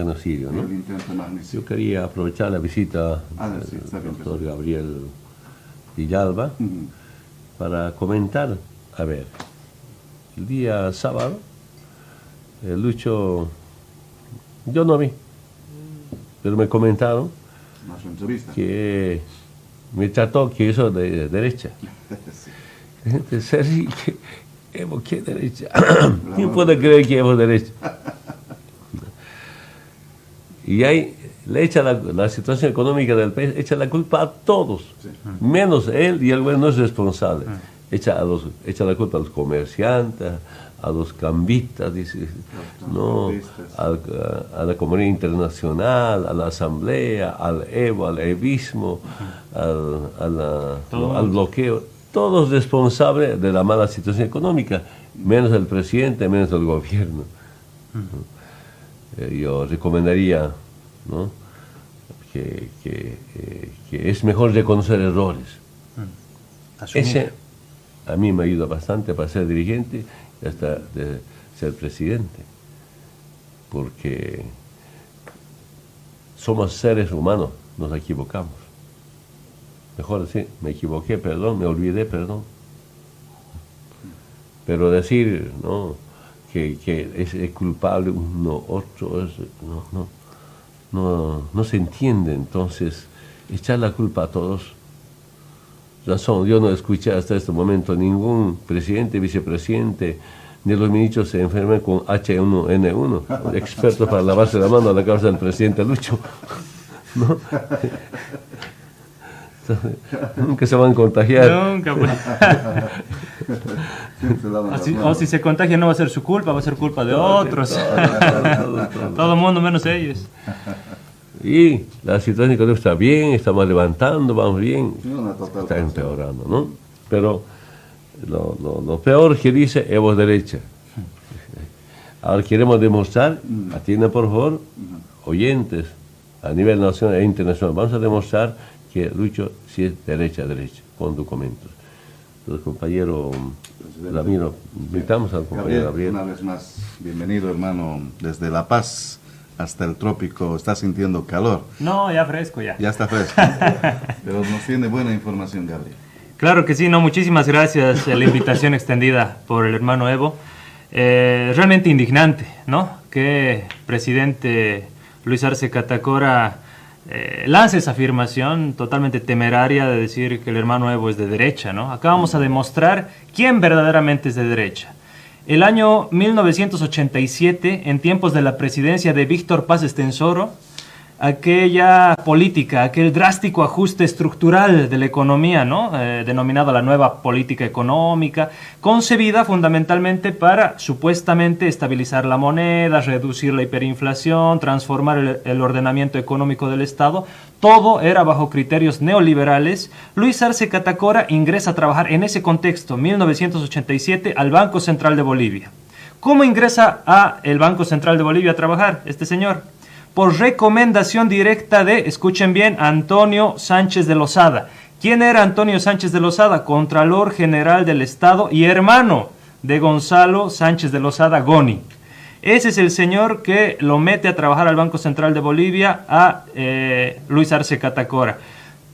genocidio, ¿no? El intento magnífico. Yo quería aprovechar la visita Sí, está del bien, doctor Gabriel Villalba para comentar, a ver, el día sábado, Lucho, yo no vi, pero me comentaron Más entrevista. que me trató que eso de derecha. Sí. Gente se ríe, Evo, ¿qué derecha? ¿Quién puede creer que Evo es derecha? Y ahí le echa la situación económica del país, echa la culpa a todos, Sí. menos él, y el gobierno no es responsable. Echa la culpa a los comerciantes, a los cambistas, dice, no, a la comunidad internacional, a la asamblea, al Evo, al evismo, al bloqueo. Todos responsables de la mala situación económica, menos el presidente, menos el gobierno. Yo recomendaría, ¿no?, que es mejor reconocer errores. Ese a mí me ayuda bastante para ser dirigente y hasta de ser presidente, porque somos seres humanos, nos equivocamos. Mejor decir, me equivoqué, perdón, me olvidé, perdón. Pero decir, ¿no?, que es culpable uno, otro, no se entiende. Entonces, echar la culpa a todos. Razón, yo no escuché hasta este momento ningún presidente, vicepresidente, ni los ministros se enfermen con H1N1, expertos para lavarse la mano a la cabeza del presidente Lucho. ¿No? Nunca se van a contagiar. Nunca, pues. O si se contagia no va a ser su culpa, va a ser culpa de otros. Todo el mundo menos ellos. Y la situación económica está bien, estamos levantando, vamos bien, está Está empeorando, ¿no? Pero lo peor que dice Evo es derecha. Ahora queremos demostrar, atiendan por favor, oyentes, a nivel nacional e internacional, vamos a demostrar que Lucho sí es derecha, con documentos. Entonces, compañero Ramiro, invitamos al compañero Gabriel. Una vez más, bienvenido, hermano, desde La Paz hasta el trópico. ¿Está sintiendo calor? No, ya fresco ya. Ya está fresco. Pero nos tiene buena información, Gabriel. Claro que sí, no, muchísimas gracias a la invitación extendida por el hermano Evo. Realmente indignante, ¿no?, que presidente Luis Arce Catacora lance esa afirmación totalmente temeraria de decir que el hermano Evo es de derecha, ¿no? Acá vamos a demostrar quién verdaderamente es de derecha. El año 1987, en tiempos de la presidencia de Víctor Paz Estenssoro, aquella política, aquel drástico ajuste estructural de la economía, ¿no?, denominado la nueva política económica, concebida fundamentalmente para supuestamente estabilizar la moneda, reducir la hiperinflación, transformar el ordenamiento económico del Estado. Todo era bajo criterios neoliberales. Luis Arce Catacora ingresa a trabajar en ese contexto, 1987, al Banco Central de Bolivia. ¿Cómo ingresa al Banco Central de Bolivia a trabajar este señor? Por recomendación directa de, escuchen bien, Antonio Sánchez de Lozada. ¿Quién era Antonio Sánchez de Lozada? Contralor General del Estado y hermano de Gonzalo Sánchez de Lozada Goni. Ese es el señor que lo mete a trabajar al Banco Central de Bolivia a Luis Arce Catacora.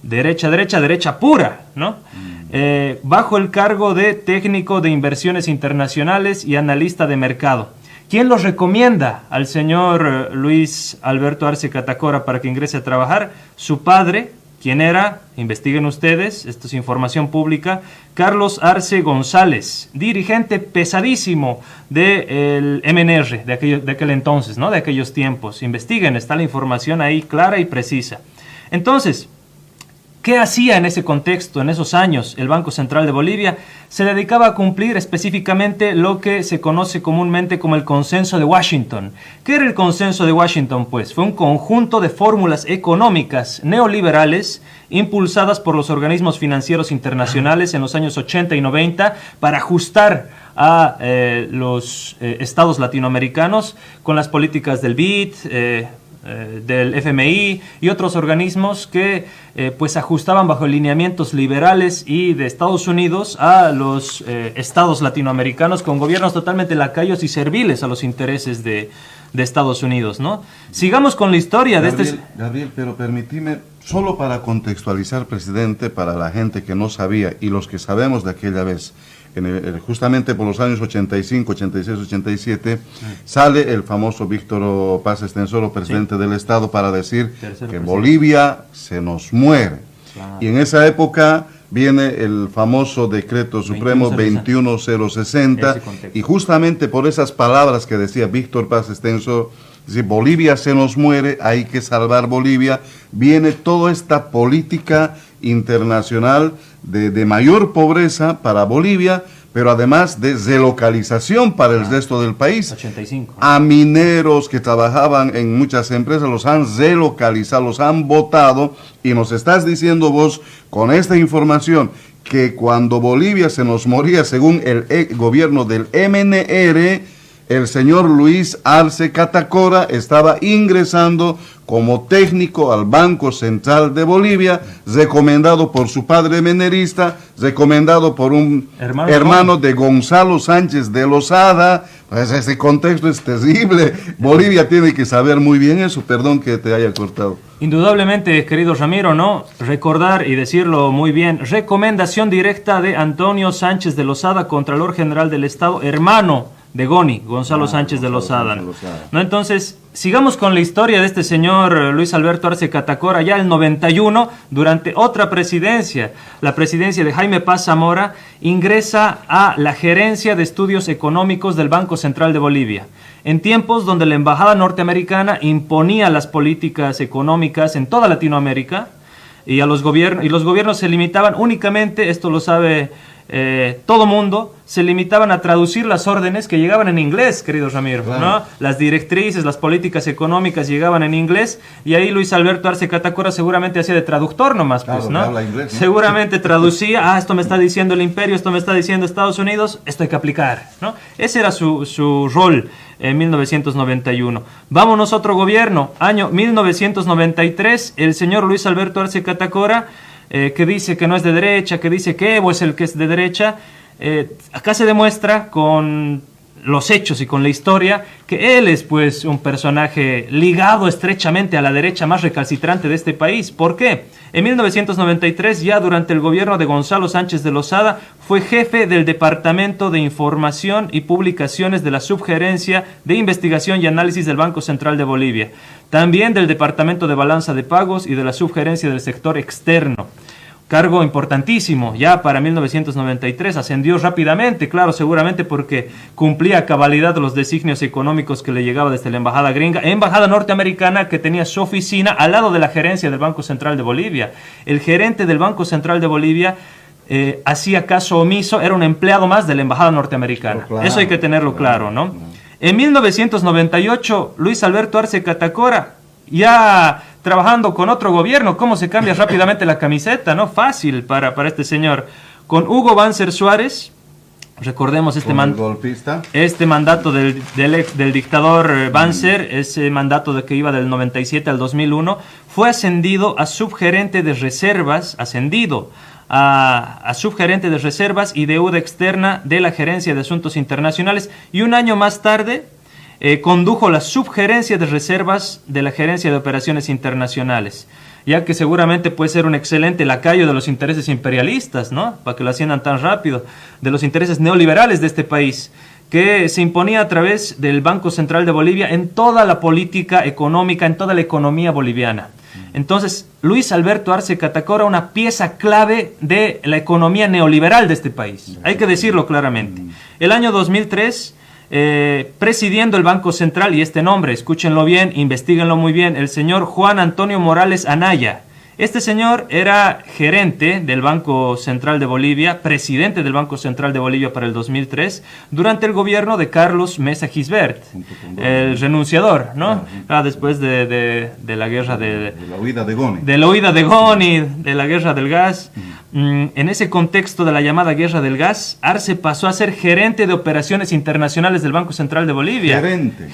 Derecha pura, ¿no? Bajo el cargo de técnico de inversiones internacionales y analista de mercado. ¿Quién los recomienda al señor Luis Alberto Arce Catacora para que ingrese a trabajar? Su padre. ¿Quién era? Investiguen ustedes, esto es información pública. Carlos Arce González, dirigente pesadísimo del MNR de aquel entonces, ¿no?, de aquellos tiempos. Investiguen, está la información ahí clara y precisa. Entonces, ¿qué hacía en ese contexto, en esos años, el Banco Central de Bolivia? Se dedicaba a cumplir específicamente lo que se conoce comúnmente como el Consenso de Washington. ¿Qué era el Consenso de Washington? Pues fue un conjunto de fórmulas económicas neoliberales impulsadas por los organismos financieros internacionales en los años 80 y 90 para ajustar a los estados latinoamericanos con las políticas del BID, del FMI y otros organismos que pues ajustaban bajo lineamientos liberales y de Estados Unidos a los estados latinoamericanos con gobiernos totalmente lacayos y serviles a los intereses de de Estados Unidos, ¿no? Sigamos con la historia de este... Gabriel, pero permíteme, solo para contextualizar, presidente, para la gente que no sabía y los que sabemos de aquella vez, justamente por los años 85, 86, 87, sale el famoso Víctor Paz Estenssoro, presidente del Estado, para decir que Bolivia se nos muere. Claro. Y en esa época viene el famoso decreto supremo 21060, y justamente por esas palabras que decía Víctor Paz Estenssoro, si Bolivia se nos muere, hay que salvar Bolivia, viene toda esta política internacional de mayor pobreza para Bolivia, pero además de relocalización para el resto del país. 85. A mineros que trabajaban en muchas empresas los han relocalizado, los han votado, y nos estás diciendo vos con esta información que cuando Bolivia se nos moría, según el gobierno del MNR, el señor Luis Arce Catacora estaba ingresando como técnico al Banco Central de Bolivia, recomendado por su padre menerista, recomendado por un hermano de Gonzalo Sánchez de Lozada. Pues ese contexto es terrible. Bolivia tiene que saber muy bien eso. Perdón que te haya cortado. Indudablemente, querido Ramiro, ¿no? Recordar y decirlo muy bien. Recomendación directa de Antonio Sánchez de Lozada, Contralor General del Estado, hermano de Goni, Gonzalo Sánchez de Lozada. ¿No? Entonces, sigamos con la historia de este señor Luis Alberto Arce Catacora. Ya el 91, durante otra presidencia, la presidencia de Jaime Paz Zamora, ingresa a la gerencia de estudios económicos del Banco Central de Bolivia, en tiempos donde la embajada norteamericana imponía las políticas económicas en toda Latinoamérica, y los gobiernos se limitaban únicamente, esto lo sabe todo mundo, se limitaban a traducir las órdenes que llegaban en inglés, querido Ramiro, claro, ¿no? Las directrices, las políticas económicas llegaban en inglés, y ahí Luis Alberto Arce Catacora seguramente hacía de traductor nomás, claro, pues, ¿no? Habla inglés, ¿no? Seguramente traducía, esto me está diciendo el imperio, esto me está diciendo Estados Unidos, esto hay que aplicar, ¿no? Ese era su rol en 1991. Vámonos a otro gobierno, año 1993, el señor Luis Alberto Arce Catacora, que dice que no es de derecha, que dice que Evo es el que es de derecha. Acá se demuestra con los hechos y con la historia que él es pues un personaje ligado estrechamente a la derecha más recalcitrante de este país. ¿Por qué? En 1993, ya durante el gobierno de Gonzalo Sánchez de Lozada, fue jefe del Departamento de Información y Publicaciones de la Subgerencia de Investigación y Análisis del Banco Central de Bolivia, también del Departamento de Balanza de Pagos y de la Subgerencia del Sector Externo. Cargo importantísimo, ya para 1993, ascendió rápidamente, claro, seguramente porque cumplía a cabalidad los designios económicos que le llegaba desde la embajada gringa, embajada norteamericana que tenía su oficina al lado de la gerencia del Banco Central de Bolivia. El gerente del Banco Central de Bolivia hacía caso omiso, era un empleado más de la embajada norteamericana. Claro, eso hay que tenerlo claro, ¿no? En 1998, Luis Alberto Arce Catacora, ya trabajando con otro gobierno, cómo se cambia rápidamente la camiseta, ¿no? Fácil para este señor. Con Hugo Banzer Suárez, recordemos este mandato del dictador Banzer, ese mandato de que iba del 97 al 2001, fue ascendido a subgerente de reservas, a subgerente de reservas y deuda externa de la Gerencia de Asuntos Internacionales, y un año más tarde condujo la subgerencia de reservas de la Gerencia de Operaciones Internacionales, ya que seguramente puede ser un excelente lacayo de los intereses imperialistas, ¿no? Para que lo asciendan tan rápido, de los intereses neoliberales de este país, que se imponía a través del Banco Central de Bolivia en toda la política económica, en toda la economía boliviana. Entonces, Luis Alberto Arce Catacora, una pieza clave de la economía neoliberal de este país. Hay que decirlo claramente. El año 2003, presidiendo el Banco Central, y este nombre, escúchenlo bien, investíguenlo muy bien, el señor Juan Antonio Morales Anaya. Este señor era gerente del Banco Central de Bolivia, presidente del Banco Central de Bolivia para el 2003, durante el gobierno de Carlos Mesa Gisbert, el renunciador, ¿no? Después de la guerra de la huida de Goni. De la huida de Goni, de la guerra del gas. En ese contexto de la llamada guerra del gas, Arce pasó a ser gerente de operaciones internacionales del Banco Central de Bolivia.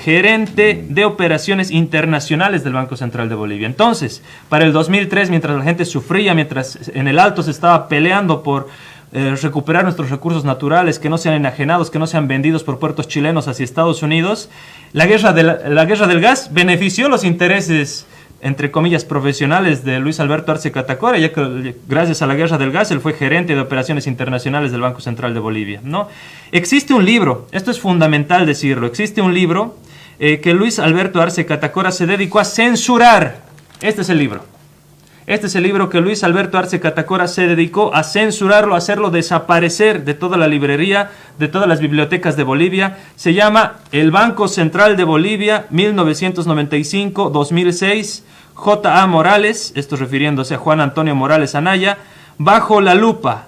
Gerente de operaciones internacionales del Banco Central de Bolivia. Entonces, para el 2003, mientras la gente sufría, mientras en el Alto se estaba peleando por recuperar nuestros recursos naturales, que no sean enajenados, que no sean vendidos por puertos chilenos hacia Estados Unidos. La guerra del gas benefició los intereses, entre comillas, profesionales de Luis Alberto Arce Catacora, ya que gracias a la guerra del gas él fue gerente de operaciones internacionales del Banco Central de Bolivia, ¿no? Existe un libro, esto es fundamental decirlo, existe un libro que Luis Alberto Arce Catacora se dedicó a censurar. Este es el libro. Este es el libro que Luis Alberto Arce Catacora se dedicó a censurarlo, a hacerlo desaparecer de toda la librería, de todas las bibliotecas de Bolivia. Se llama El Banco Central de Bolivia, 1995-2006, J.A. Morales, esto refiriéndose a Juan Antonio Morales Anaya, Bajo la lupa.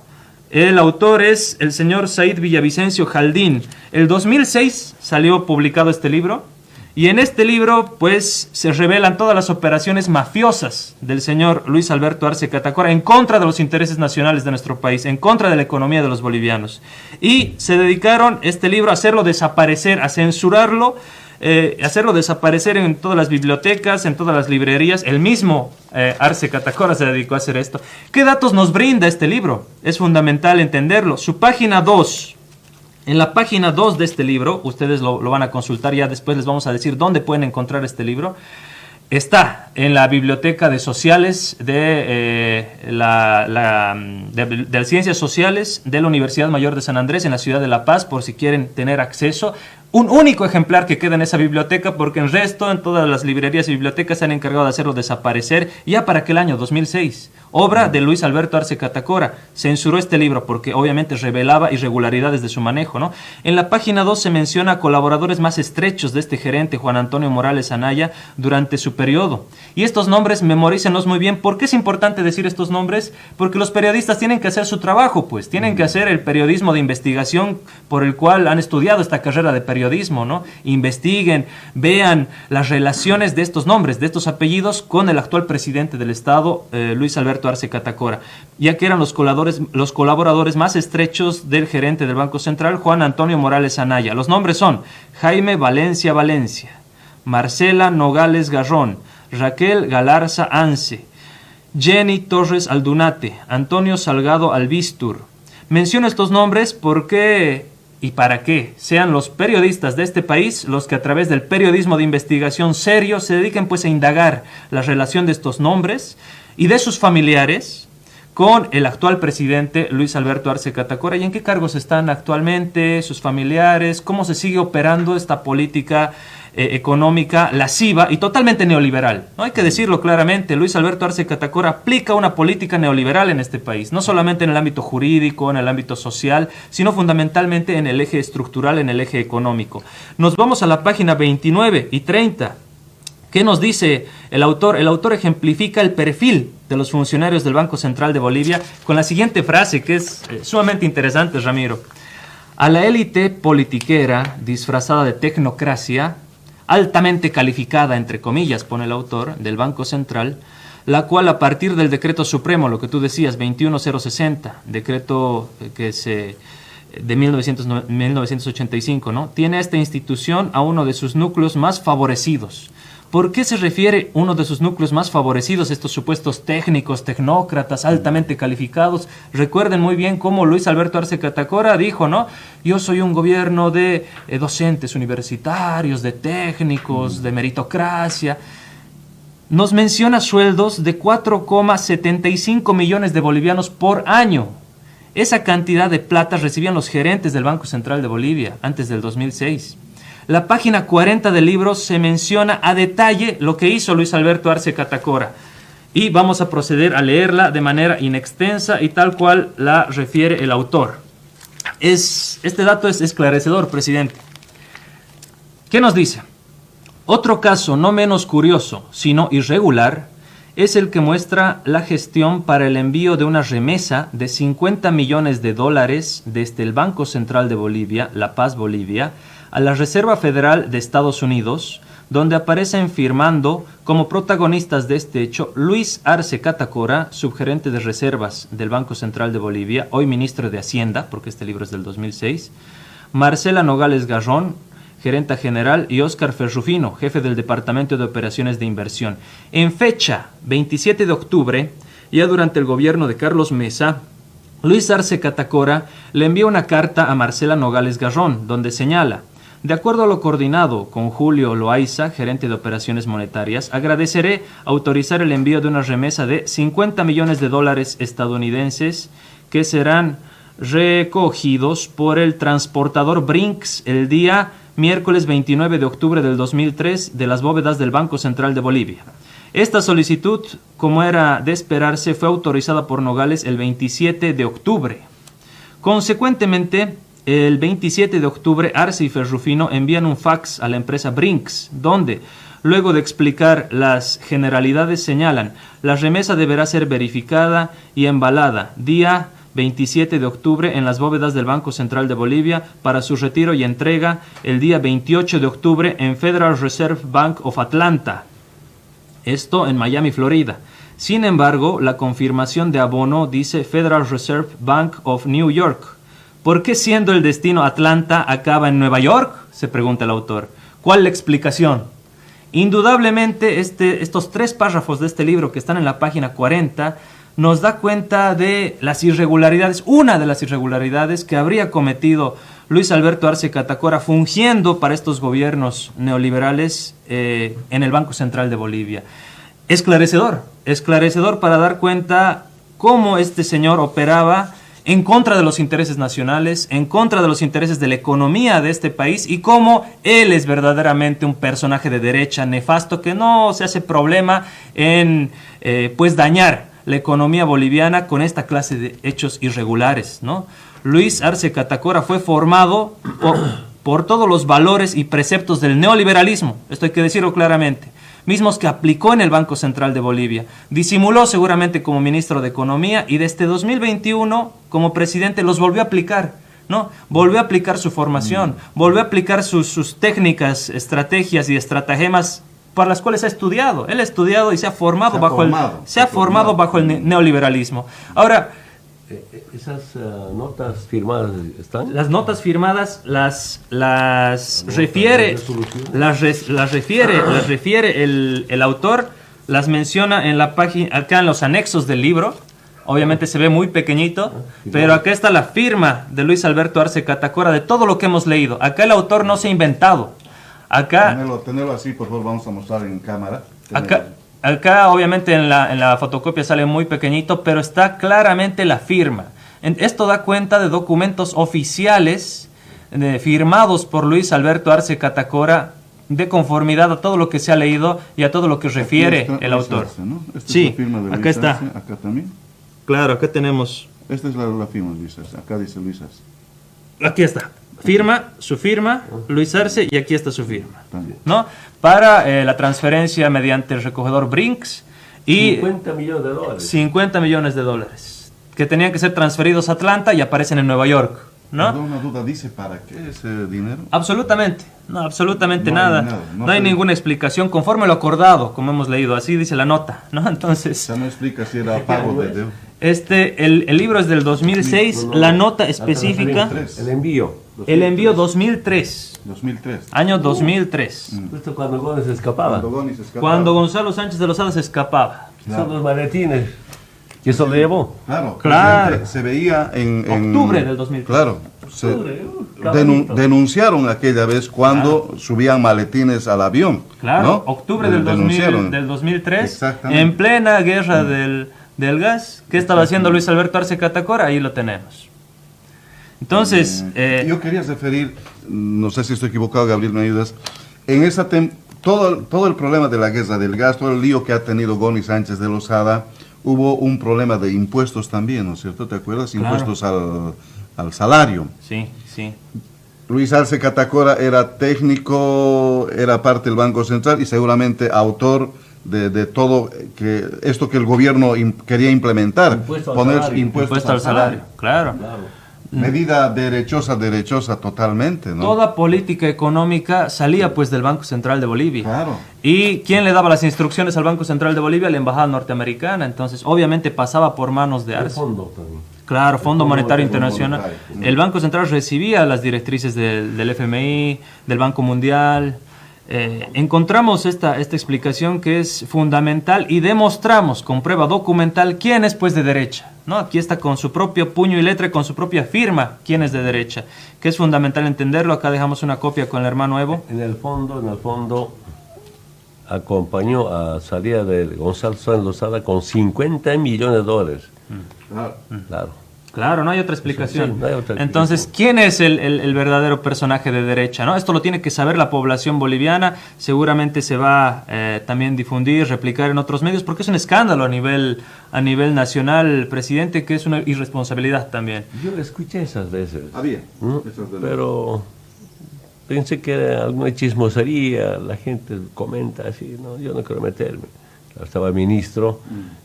El autor es el señor Said Villavicencio Jaldín. El 2006 salió publicado este libro. Y en este libro, pues, se revelan todas las operaciones mafiosas del señor Luis Alberto Arce Catacora en contra de los intereses nacionales de nuestro país, en contra de la economía de los bolivianos. Y se dedicaron este libro a hacerlo desaparecer, a censurarlo, hacerlo desaparecer en todas las bibliotecas, en todas las librerías. El mismo Arce Catacora se dedicó a hacer esto. ¿Qué datos nos brinda este libro? Es fundamental entenderlo. Su página 2. En la página 2 de este libro, ustedes lo van a consultar, ya después les vamos a decir dónde pueden encontrar este libro. Está en la Biblioteca de Sociales de Ciencias Sociales de la Universidad Mayor de San Andrés en la ciudad de La Paz, por si quieren tener acceso. Un único ejemplar que queda en esa biblioteca, porque en resto, en todas las librerías y bibliotecas se han encargado de hacerlo desaparecer ya para aquel año 2006. Obra de Luis Alberto Arce Catacora. Censuró este libro porque obviamente revelaba irregularidades de su manejo, ¿no? En la página 2 se menciona colaboradores más estrechos de este gerente, Juan Antonio Morales Anaya, durante su periodo. Y estos nombres, memorícenlos muy bien. ¿Por qué es importante decir estos nombres? Porque los periodistas tienen que hacer su trabajo, pues. Tienen que hacer el periodismo de investigación por el cual han estudiado esta carrera de periodismo, ¿no? Investiguen, vean las relaciones de estos nombres, de estos apellidos con el actual presidente del Estado, Luis Alberto Arce Catacora, ya que eran los colaboradores más estrechos del gerente del Banco Central, Juan Antonio Morales Anaya. Los nombres son Jaime Valencia, Marcela Nogales Garrón, Raquel Galarza Anse, Jenny Torres Aldunate, Antonio Salgado Albistur. Menciono estos nombres porque y para que sean los periodistas de este país los que a través del periodismo de investigación serio se dediquen pues a indagar la relación de estos nombres y de sus familiares con el actual presidente Luis Alberto Arce Catacora, y en qué cargos están actualmente sus familiares, cómo se sigue operando esta política económica lasciva y totalmente neoliberal. No hay que decirlo claramente, Luis Alberto Arce Catacora aplica una política neoliberal en este país, no solamente en el ámbito jurídico, en el ámbito social, sino fundamentalmente en el eje estructural, en el eje económico. Nos vamos a la página 29 y 30. ¿Qué nos dice el autor? El autor ejemplifica el perfil de los funcionarios del Banco Central de Bolivia con la siguiente frase que es sumamente interesante, Ramiro. A la élite politiquera disfrazada de tecnocracia, altamente calificada, entre comillas, pone el autor, del Banco Central, la cual a partir del decreto supremo, lo que tú decías, 21060, decreto de 1985, ¿no? Tiene a esta institución a uno de sus núcleos más favorecidos. ¿Por qué se refiere uno de sus núcleos más favorecidos, estos supuestos técnicos, tecnócratas, altamente calificados? Recuerden muy bien cómo Luis Alberto Arce Catacora dijo, ¿no? Yo soy un gobierno de docentes universitarios, de técnicos, de meritocracia. Nos menciona sueldos de 4,75 millones de bolivianos por año. Esa cantidad de plata recibían los gerentes del Banco Central de Bolivia antes del 2006. La página 40 del libro se menciona a detalle lo que hizo Luis Alberto Arce Catacora. Y vamos a proceder a leerla de manera inextensa y tal cual la refiere el autor. Este dato es esclarecedor, presidente. ¿Qué nos dice? Otro caso no menos curioso, sino irregular, es el que muestra la gestión para el envío de una remesa de $50 millones desde el Banco Central de Bolivia, La Paz, Bolivia, a la Reserva Federal de Estados Unidos, donde aparecen firmando como protagonistas de este hecho Luis Arce Catacora, subgerente de reservas del Banco Central de Bolivia, hoy ministro de Hacienda, porque este libro es del 2006, Marcela Nogales Garrón, gerenta general, y Óscar Ferrufino, jefe del Departamento de Operaciones de Inversión. En fecha 27 de octubre, ya durante el gobierno de Carlos Mesa, Luis Arce Catacora le envía una carta a Marcela Nogales Garrón, donde señala: de acuerdo a lo coordinado con Julio Loaiza, gerente de operaciones monetarias, agradeceré autorizar el envío de una remesa de $50 millones estadounidenses que serán recogidos por el transportador Brinks el día miércoles 29 de octubre del 2003 de las bóvedas del Banco Central de Bolivia. Esta solicitud, como era de esperarse, fue autorizada por Nogales el 27 de octubre. Consecuentemente, el 27 de octubre, Arce y Ferrufino envían un fax a la empresa Brinks, donde, luego de explicar las generalidades, señalan: la remesa deberá ser verificada y embalada día 27 de octubre en las bóvedas del Banco Central de Bolivia para su retiro y entrega el día 28 de octubre en Federal Reserve Bank of Atlanta. Esto en Miami, Florida. Sin embargo, la confirmación de abono dice Federal Reserve Bank of New York. ¿Por qué, siendo el destino Atlanta, acaba en Nueva York?, se pregunta el autor. ¿Cuál la explicación? Indudablemente, estos 3 párrafos de este libro que están en la página 40 nos da cuenta de las irregularidades, una de las irregularidades que habría cometido Luis Alberto Arce Catacora fungiendo para estos gobiernos neoliberales en el Banco Central de Bolivia. Esclarecedor para dar cuenta cómo este señor operaba en contra de los intereses nacionales, en contra de los intereses de la economía de este país, y cómo él es verdaderamente un personaje de derecha nefasto que no se hace problema en pues dañar la economía boliviana con esta clase de hechos irregulares, ¿no? Luis Arce Catacora fue formado por todos los valores y preceptos del neoliberalismo, esto hay que decirlo claramente, mismos que aplicó en el Banco Central de Bolivia. Disimuló seguramente como ministro de Economía y desde 2021 como presidente los volvió a aplicar, ¿no? Volvió a aplicar su formación, volvió a aplicar sus técnicas, estrategias y estratagemas para las cuales ha estudiado. Él ha estudiado y se ha formado bajo el neoliberalismo. Ahora, ¿esas notas firmadas están? las notas firmadas las refiere el autor, las menciona en la página, acá en los anexos del libro. Obviamente se ve muy pequeñito, pero acá está la firma de Luis Alberto Arce Catacora de todo lo que hemos leído. Acá el autor no se ha inventado. Acá, tenerlo así, por favor, vamos a mostrar en cámara. Acá obviamente en la fotocopia sale muy pequeñito, pero está claramente la firma. Esto da cuenta de documentos oficiales firmados por Luis Alberto Arce Catacora de conformidad a todo lo que se ha leído y a todo lo que refiere el autor. Arce, ¿no? Esta Sí, es la firma de Luis acá está. Arce, acá también. Claro, acá tenemos. Esta es la firma de Luis Arce. Acá dice Luis Arce. Aquí está. Su firma, Luis Arce, y aquí está su firma, También. Para la transferencia mediante el recogedor Brinks y $50 millones. 50 millones de dólares que tenían que ser transferidos a Atlanta y aparecen en Nueva York, ¿no? Perdón, una duda, ¿dice para qué ese dinero? Absolutamente No nada. hay nada, No hay ninguna explicación conforme lo acordado, como hemos leído, así dice la nota, ¿no? Entonces, Ya no explica si era pago de deuda. el libro es del 2006, la nota específica, el envío 2003, 2003. año 2003. Justo cuando Gómez escapaba. Cuando Goni se escapaba. Cuando Gonzalo Sánchez de Lozada se escapaba. Son los maletines. ¿Y eso lo llevó? Claro, Claro. presidente, se veía en Octubre del 2003. Claro, caballito. denunciaron aquella vez cuando subían maletines al avión. Claro, ¿no? octubre del 2003, Exactamente. en plena guerra del gas. ¿Qué estaba haciendo Luis Alberto Arce Catacora? Ahí lo tenemos. Entonces, yo quería referir, no sé si estoy equivocado, Gabriel, me ayudas, en esa todo el problema de la guerra del gas, todo el lío que ha tenido Goni Sánchez de Lozada, hubo un problema de impuestos también, ¿no es cierto? ¿Te acuerdas? Claro. Impuestos al salario. sí. Luis Arce Catacora era técnico, era parte del Banco Central y seguramente autor de todo esto que el gobierno quería implementar, Impuesto al poner salario. Impuesto al salario, claro. Medida derechosa totalmente, ¿no? Toda política económica salía pues del Banco Central de Bolivia. Claro. ¿Y quién le daba las instrucciones al Banco Central de Bolivia? La Embajada Norteamericana. Entonces, obviamente pasaba por manos de El Arce. fondo también. Claro, Fondo Monetario Internacional. Monetario. El Banco Central recibía las directrices del FMI, del Banco Mundial. encontramos esta explicación que es fundamental y demostramos con prueba documental quién es pues de derecha, ¿no? Aquí está con su propio puño y letra, con su propia firma, quién es de derecha, que es fundamental entenderlo. Acá dejamos una copia con el hermano Evo. En el fondo, acompañó a salida de Gonzalo Sáenz Lozada con $50 millones. Claro. Claro, no hay otra explicación. Sí, no hay otra Entonces, ¿quién es el verdadero personaje de derecha, ¿no? Esto lo tiene que saber la población boliviana. Seguramente se va también difundir, replicar en otros medios, porque es un escándalo a nivel nacional, presidente, que es una irresponsabilidad también. Yo le escuché esas veces. Había. Pero pensé que era alguna chismosería, la gente comenta así, no, yo no quiero meterme. Estaba ministro,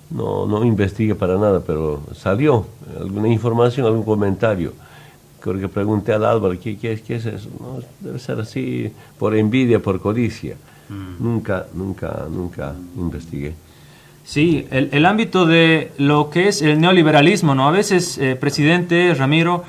no investigué para nada, pero salió alguna información, algún comentario. Creo que pregunté al Álvaro, ¿qué es eso? No, debe ser así, por envidia, por codicia. Nunca investigué. Sí, el ámbito de lo que es el neoliberalismo, ¿no? A veces, presidente Ramiro,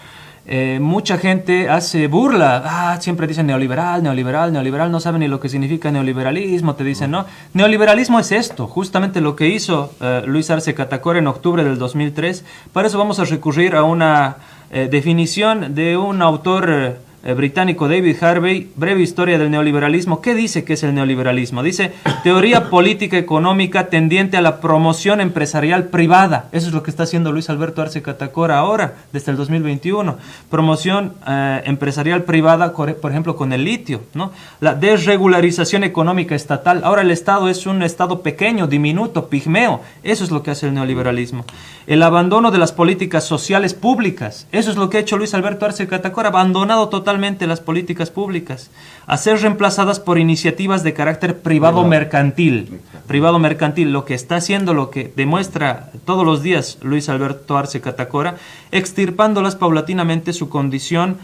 mucha gente hace burla, siempre dicen neoliberal, no saben ni lo que significa neoliberalismo, te dicen, ¿no? Neoliberalismo es esto, justamente lo que hizo Luis Arce Catacora en octubre del 2003. Para eso vamos a recurrir a una definición de un autor británico, David Harvey, Breve historia del neoliberalismo. ¿Qué dice que es el neoliberalismo? Dice, teoría política económica tendiente a la promoción empresarial privada. Eso es lo que está haciendo Luis Alberto Arce Catacora ahora, desde el 2021. Promoción empresarial privada, por ejemplo, con el litio, ¿no? La desregularización económica estatal. Ahora el Estado es un Estado pequeño, diminuto, pigmeo. Eso es lo que hace el neoliberalismo. El abandono de las políticas sociales públicas. Eso es lo que ha hecho Luis Alberto Arce Catacora, abandonado totalmente las políticas públicas, a ser reemplazadas por iniciativas de carácter privado mercantil. Privado mercantil, lo que está haciendo, lo que demuestra todos los días Luis Alberto Arce Catacora, extirpándolas paulatinamente su condición.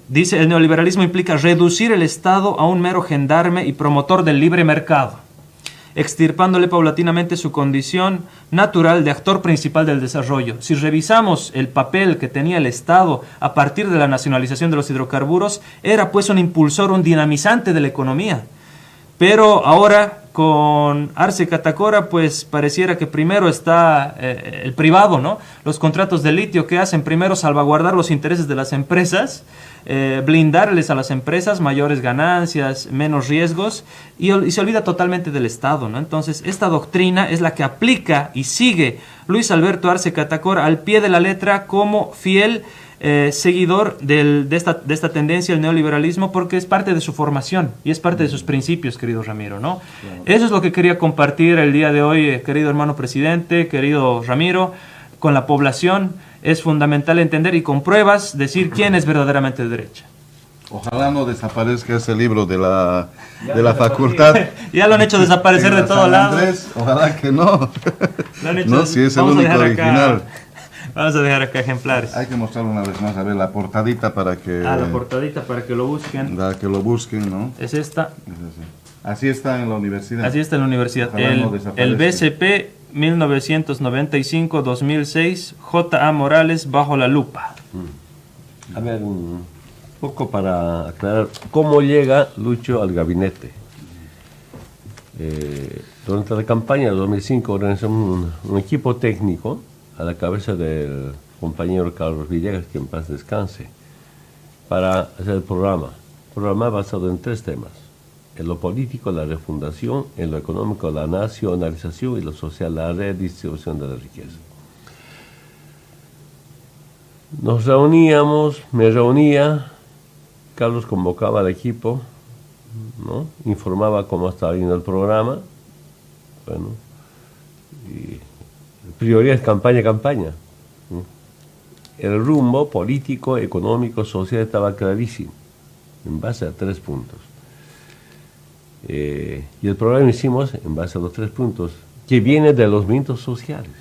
Dice, el neoliberalismo implica reducir el Estado a un mero gendarme y promotor del libre mercado, extirpándole paulatinamente su condición natural de actor principal del desarrollo. Si revisamos el papel que tenía el Estado a partir de la nacionalización de los hidrocarburos, era pues un impulsor, un dinamizante de la economía. Pero ahora, con Arce Catacora, pues pareciera que primero está el privado, ¿no? Los contratos de litio que hacen primero salvaguardar los intereses de las empresas, blindarles a las empresas mayores ganancias, menos riesgos, y se olvida totalmente del Estado, ¿no? Entonces, esta doctrina es la que aplica y sigue Luis Alberto Arce Catacora al pie de la letra como fiel seguidor de esta tendencia, el neoliberalismo, porque es parte de su formación y es parte de sus principios, querido Ramiro, ¿no? Claro. Eso es lo que quería compartir el día de hoy, querido hermano presidente, querido Ramiro, con la población. Es fundamental entender y con pruebas decir quién es verdaderamente de derecha. Ojalá no desaparezca ese libro de la facultad. Ya lo han hecho desaparecer de todos lados. Ojalá que no. No, si es el único original. Vamos a dejar acá ejemplares. Hay que mostrarlo una vez más, a ver, la portadita para que... la portadita para que lo busquen. Para que lo busquen, ¿no? Es esta. Así está en la universidad. Así está en la universidad. El BCP 1995-2006, J.A. Morales, Bajo la lupa. A ver, un poco para aclarar, ¿cómo llega Lucho al gabinete? Durante la campaña de 2005 organizamos un equipo técnico a la cabeza del compañero Carlos Villegas, que en paz descanse, para hacer el programa. Programa basado en 3 temas: en lo político, la refundación; en lo económico, la nacionalización; y lo social, la redistribución de la riqueza. Nos reuníamos, me reunía, Carlos convocaba al equipo, ¿no? Informaba cómo estaba yendo el programa, bueno, y prioridad es campaña. El rumbo político, económico, social estaba clarísimo, en base a 3 puntos. Y el programa hicimos en base a los 3 puntos, que viene de los movimientos sociales.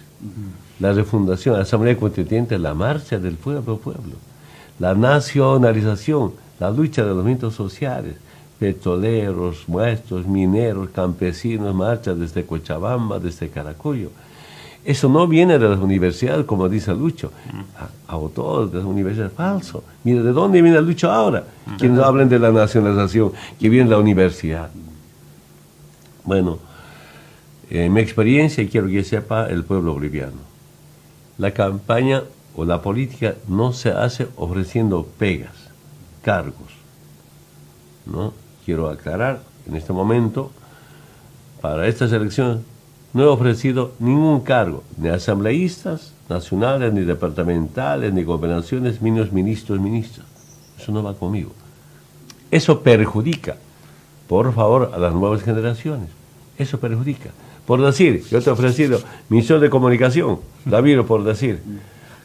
La refundación, la Asamblea Constituyente, la marcha del pueblo, la nacionalización, la lucha de los movimientos sociales, petroleros, maestros, mineros, campesinos, marchas desde Cochabamba, desde Caracollo. Eso no viene de las universidades, como dice Lucho. Autores de las universidades, falso. Mira, ¿de dónde viene Lucho ahora? Quienes hablan de la nacionalización, que viene de la universidad. Bueno, en mi experiencia, y quiero que sepa el pueblo boliviano, la campaña o la política no se hace ofreciendo pegas, cargos, ¿no? Quiero aclarar en este momento, para estas elecciones no he ofrecido ningún cargo, ni asambleístas nacionales, ni departamentales, ni gobernaciones, ni ministros. Eso no va conmigo. Eso perjudica, por favor, a las nuevas generaciones. Eso perjudica. Por decir, yo te he ofrecido Ministerio de Comunicación, David, por decir,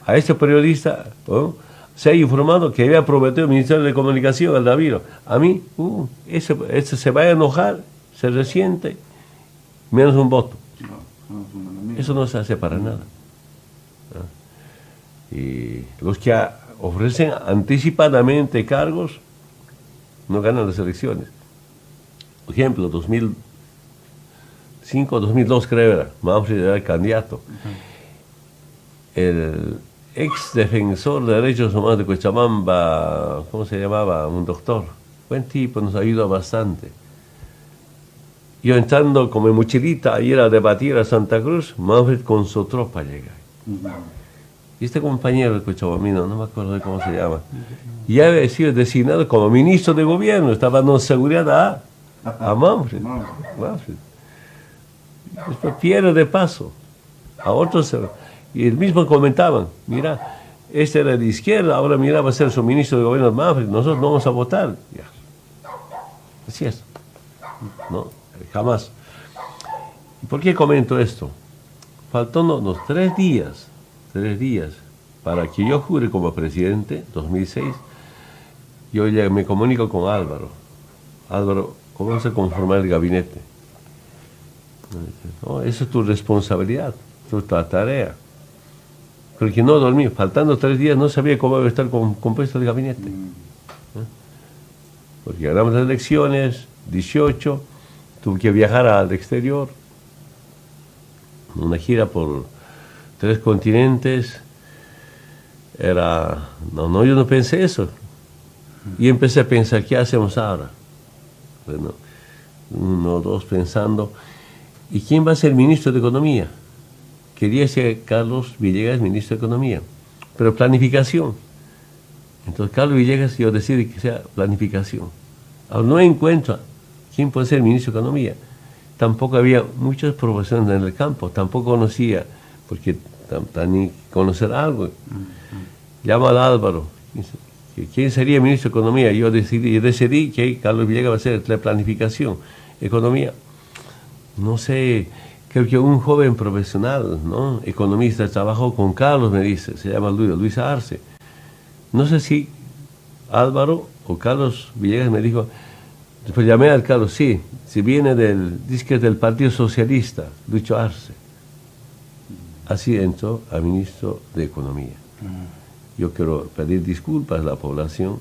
a este periodista, ¿no?, se ha informado que había prometido el Ministerio de Comunicación al David. A mí, ese se va a enojar, se resiente, menos un voto. Eso no se hace para nada. Y los que ofrecen anticipadamente cargos no ganan las elecciones. Por ejemplo, 2005, 2002 creo era, Manfred era el candidato. El ex defensor de derechos humanos de Cochabamba, ¿cómo se llamaba? Un doctor, buen tipo, nos ayudó bastante. Yo entrando como en mochilita a ir a debatir a Santa Cruz, Manfred con su tropa llega. Y este compañero de Cochabamino, no me acuerdo de cómo se llama, ya había sido designado como ministro de gobierno, estaba dando seguridad a Manfred. Después pierde de paso a otros. Y el mismo comentaban, mira, este era de izquierda, ahora mira, va a ser su ministro de gobierno Manfred, nosotros no vamos a votar. Ya. Así es. No, jamás. ¿Y por qué comento esto? Faltándonos 3 días para que yo jure como presidente, 2006, yo ya me comunico con Álvaro. Álvaro, ¿cómo vamos a conformar el gabinete? No, eso es tu responsabilidad, tu tarea. Porque no dormí, faltando 3 días no sabía cómo iba a estar compuesto el gabinete. Porque ganamos las elecciones, 18, tuve que viajar al exterior, una gira por 3 continentes. No, yo no pensé eso. Y empecé a pensar, ¿qué hacemos ahora? Bueno, 1, 2 pensando, ¿y quién va a ser ministro de Economía? Quería ser Carlos Villegas, ministro de Economía, pero planificación. Entonces Carlos Villegas, yo decidí que sea planificación. Ahora no encuentro quién puede ser ministro de Economía. Tampoco había muchas profesiones en el campo, tampoco conocía, porque tenía que conocer algo. Llama al Álvaro, ¿quién sería ministro de Economía? Yo decidí que Carlos Villegas va a ser de planificación, economía. No sé, creo que un joven profesional, ¿no?, economista, trabajó con Carlos, me dice, se llama Luis Arce. No sé si Álvaro o Carlos Villegas me dijo, después llamé al Carlos, sí, si viene del Partido Socialista, Lucho Arce. Así entró a ministro de Economía. Yo quiero pedir disculpas a la población,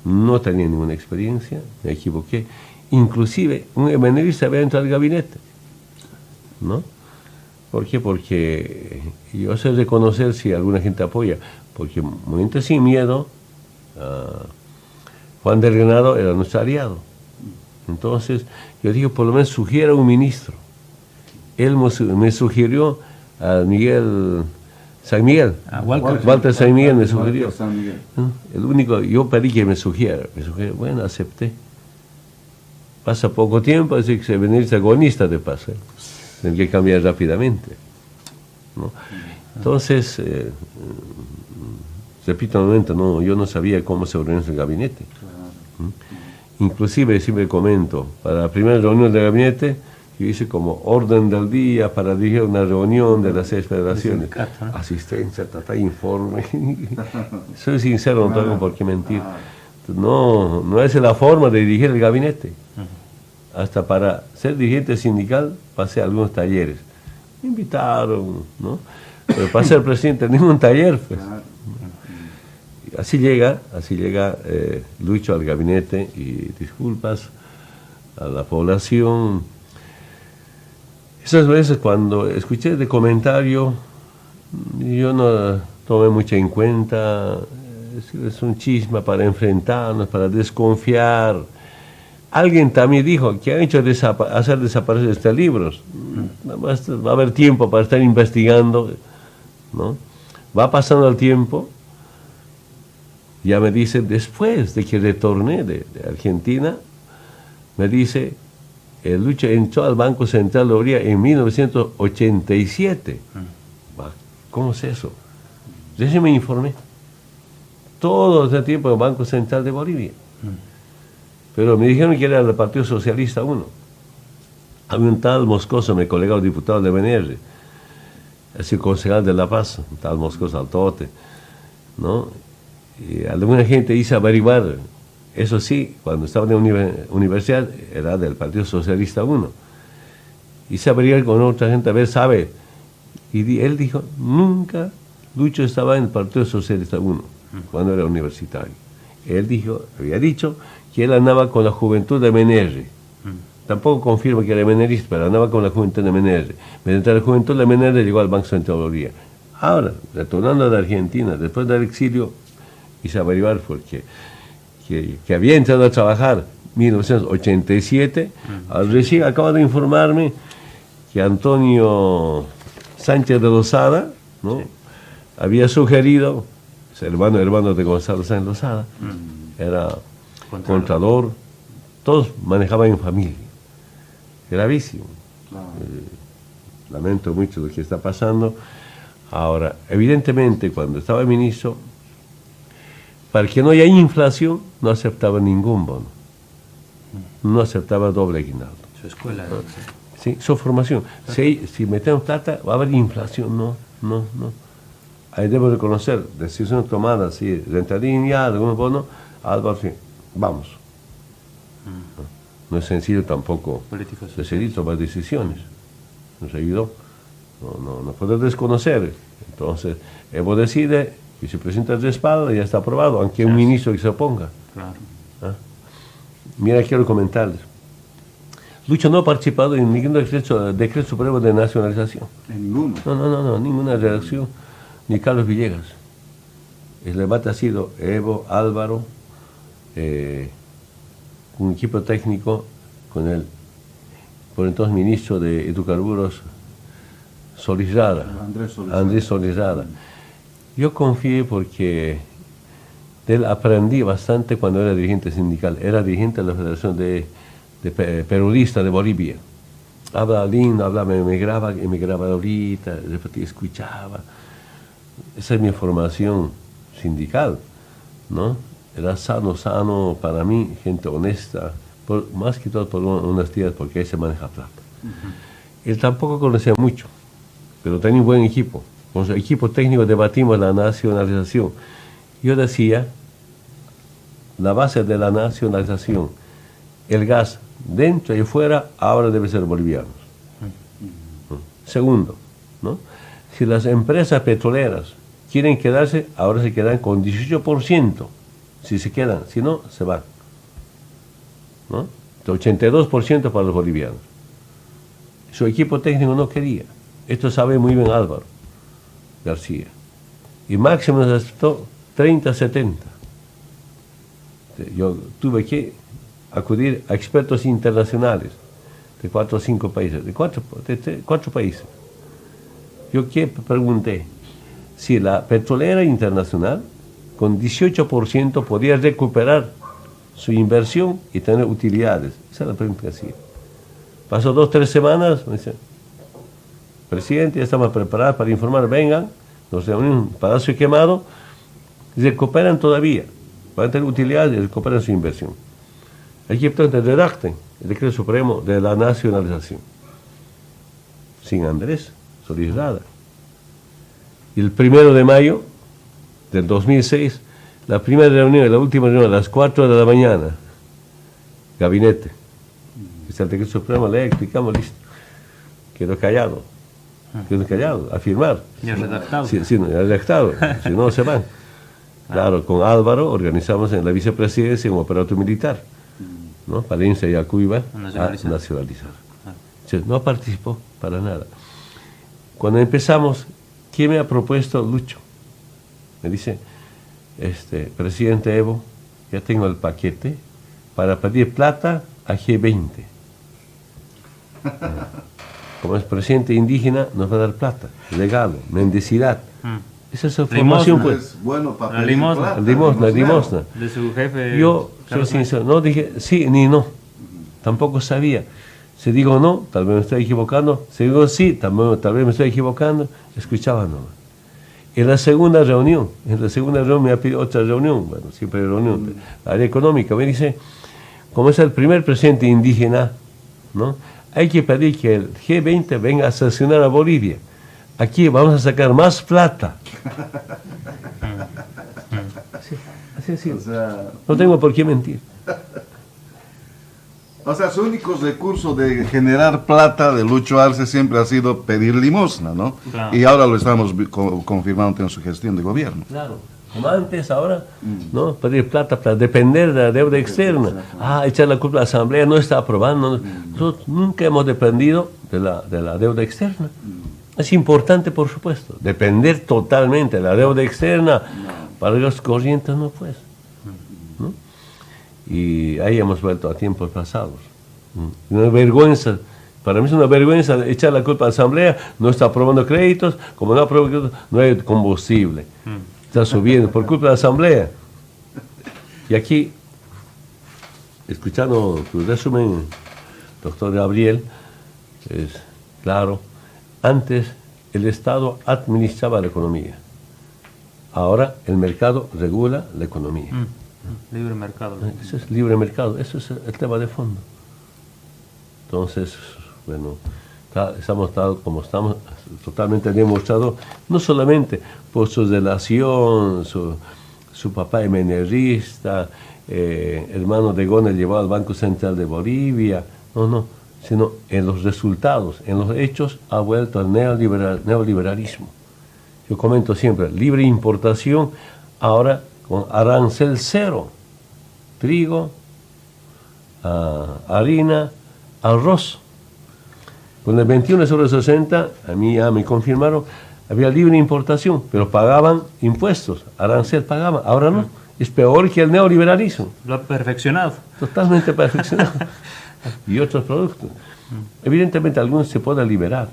no tenía ninguna experiencia, me equivoqué. Inclusive un ebanista había entrado al gabinete, ¿no? ¿Por qué? Porque yo sé reconocer si alguna gente apoya, porque momento sin miedo, Juan del Granado era nuestro aliado. Entonces yo dije, por lo menos sugiera un ministro. Él me sugirió a San Miguel, Walter San Miguel me sugirió. El único, yo pedí que me sugiera, bueno, acepté. Pasa poco tiempo, así que se venir agonista de paso, tiene que cambiar rápidamente, ¿no? Entonces, repito nuevamente, no, yo no sabía cómo se organiza el gabinete. Inclusive, siempre comento, para la primera reunión del gabinete, yo hice como orden del día para dirigir una reunión de las 6 federaciones. Asistencia, informe. Soy sincero, no tengo por qué mentir. No es la forma de dirigir el gabinete. Hasta para ser dirigente sindical pasé algunos talleres. Me invitaron, ¿no? Pero para ser presidente, ningún taller. Pues. Así llega Lucho al gabinete, y disculpas a la población. Muchas veces cuando escuché de comentario, yo no tomé mucho en cuenta, es un chisme para enfrentarnos, para desconfiar. Alguien también dijo que han hecho hacer desaparecer estos libros. Va a haber tiempo para estar investigando, ¿no? Va pasando el tiempo, ya me dice, después de que retorné de Argentina, me dice, el Lucho entró al Banco Central de Bolivia en 1987. ¿Cómo es eso? Yo me informé. Todo ese tiempo en el Banco Central de Bolivia. Pero me dijeron que era el Partido Socialista 1. Había un tal Moscoso, mi colega diputado de BNR, es el concejal de La Paz, un tal Moscoso Altote, ¿no? Y alguna gente hizo averiguar, eso sí, cuando estaba en la universidad, era del Partido Socialista 1. Hice averiguar con otra gente, a ver, sabe. Y él dijo, nunca Lucho estaba en el Partido Socialista 1, cuando era universitario. Él dijo, había dicho que él andaba con la juventud de MNR. Tampoco confirma que era MNRista, pero andaba con la juventud de MNR. Mediante la juventud de MNR llegó al Banco Central de Bolivia. Ahora, retornando de Argentina, después del exilio, hice averiguar porque que había entrado a trabajar en 1987. Recién acabo de informarme que Antonio Sánchez de Lozada, ¿no? Sí, había sugerido, hermano de Gonzalo Sánchez Lozada, era contador, todos manejaban en familia. Gravísimo. Lamento mucho lo que está pasando. Ahora, evidentemente, cuando estaba ministro, para que no haya inflación, no aceptaba ningún bono. No aceptaba doble aguinaldo. Su escuela. ¿No? Sí, su formación. Si metemos plata, va a haber inflación. No. Ahí debo reconocer, decisiones tomadas, sí, renta línea, algunos bonos, Álvaro, sí, vamos. No es sencillo tampoco decidir tomar decisiones. Nos ayudó. No puedo desconocer. Entonces, Evo decide, vicepresidente respalda y ya está aprobado, aunque un ministro que se oponga. Claro. ¿Ah? Mira, quiero comentarles. Lucho no ha participado en ningún decreto supremo de nacionalización. ¿En ninguno? No, ninguna redacción, ni Carlos Villegas. El debate ha sido Evo, Álvaro, un equipo técnico con el por entonces ministro de Hidrocarburos, Andrés Solizada. Yo confié porque de él aprendí bastante cuando era dirigente sindical. Era dirigente de la Federación de Periodistas de Bolivia. Habla lindo, me graba ahorita, repetía, escuchaba. Esa es mi formación sindical, ¿no? Era sano para mí, gente honesta, más que todo por honestidad, porque ahí se maneja plata. Él tampoco conocía mucho, pero tenía un buen equipo. Con su equipo técnico debatimos la nacionalización. Yo decía, la base de la nacionalización, el gas dentro y fuera, ahora debe ser boliviano. Segundo, ¿no? Si las empresas petroleras quieren quedarse, ahora se quedan con 18%. Si se quedan, si no, se van. ¿No? 82% para los bolivianos. Su equipo técnico no quería. Esto sabe muy bien Álvaro García. Y máximo nos aceptó 30-70. Yo tuve que acudir a expertos internacionales de 4 o 5 países, de cuatro países. Yo que pregunté si la petrolera internacional con 18% podía recuperar su inversión y tener utilidades. Esa es la pregunta que hacía. Pasó 2 o 3 semanas, me dice, presidente, ya estamos preparados para informar, vengan, nos reunimos en Palacio Quemado, recuperan todavía, van a tener utilidades y recuperan su inversión. Aquí entonces redacten el decreto supremo de la nacionalización. Sin Andrés Solizada. Y el 1 de mayo del 2006, la primera reunión y la última reunión a las 4 de la mañana, gabinete. El decreto supremo, le explicamos, listo. Quedó callado, a firmar. Ya redactado. Sí, no, ya redactado, si no se van. Claro, con Álvaro organizamos en la vicepresidencia un operativo militar, ¿no? Palencia y Acuiba a nacionalizar. No participó para nada. Cuando empezamos, ¿qué me ha propuesto Lucho? Me dice, presidente Evo, ya tengo el paquete para pedir plata a G20. Como es presidente indígena, nos va a dar plata, regalo, mendicidad. Esa es su formación, Limosna. pues. Es bueno para La pedir limosna. plata, Limosna, limosna. De su jefe. Yo soy Carlos sincero, no dije sí ni no, tampoco sabía. Si digo no, tal vez me estoy equivocando. Si digo sí, tal vez me estoy equivocando. Escuchaba nomás. En la segunda reunión me ha pedido otra reunión, bueno, siempre hay reunión, la área económica, me dice, como es el primer presidente indígena, ¿no? Hay que pedir que el G20 venga a sancionar a Bolivia. Aquí vamos a sacar más plata. Así, así. O sea, No tengo por qué mentir. su único recurso de generar plata de Lucho Arce siempre ha sido pedir limosna, ¿no? Claro. Y ahora lo estamos confirmando en su gestión de gobierno. Claro. Como antes, ahora, ¿no? Pedir plata para depender de la deuda externa. Echar la culpa a la Asamblea, no está aprobando. Nosotros nunca hemos dependido de la deuda externa. Es importante, por supuesto, depender totalmente de la deuda externa. Para los corrientes no, pues. ¿No? Y ahí hemos vuelto a tiempos pasados. Una vergüenza, para mí es una vergüenza echar la culpa a la Asamblea, no está aprobando créditos, como no aprueba créditos, no hay combustible. Está subiendo por culpa de la Asamblea. Y aquí, escuchando tu resumen, doctor Gabriel, es claro, antes el Estado administraba la economía, ahora el mercado regula la economía. Libre mercado. Eso es libre mercado, eso es el tema de fondo. Entonces, bueno, estamos tal como estamos, totalmente demostrado, no solamente por su relación, su papá emenerista, hermano de Gona llevado al Banco Central de Bolivia, no, sino en los resultados, en los hechos, ha vuelto al neoliberalismo. Yo comento siempre, libre importación, ahora con arancel cero, trigo, harina, arroz. Con el 21 sobre 60, a mí ya me confirmaron, había libre importación, pero pagaban impuestos, arancel pagaban, ahora no, es peor que el neoliberalismo. Lo ha perfeccionado. Totalmente perfeccionado. Y otros productos. Evidentemente algunos se pueden liberar,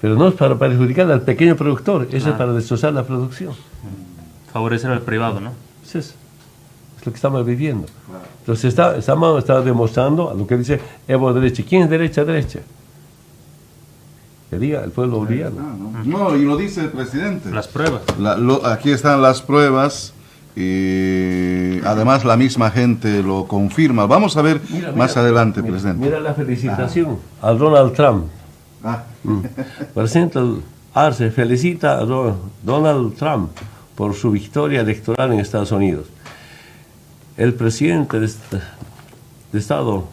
pero no es para perjudicar al pequeño productor, eso es para destrozar la producción. Favorecer al privado, ¿no? Eso es lo que estamos viviendo. Entonces estamos demostrando a lo que dice Evo derecha. ¿Quién es derecha? Derecha. Que diga el pueblo boliviano. No, y lo dice el presidente. Las pruebas. Aquí están las pruebas y además la misma gente lo confirma. Vamos a ver más adelante, presidente. Mira la felicitación a Donald Trump. Presidente Arce felicita a Donald Trump por su victoria electoral en Estados Unidos. El presidente de Estado,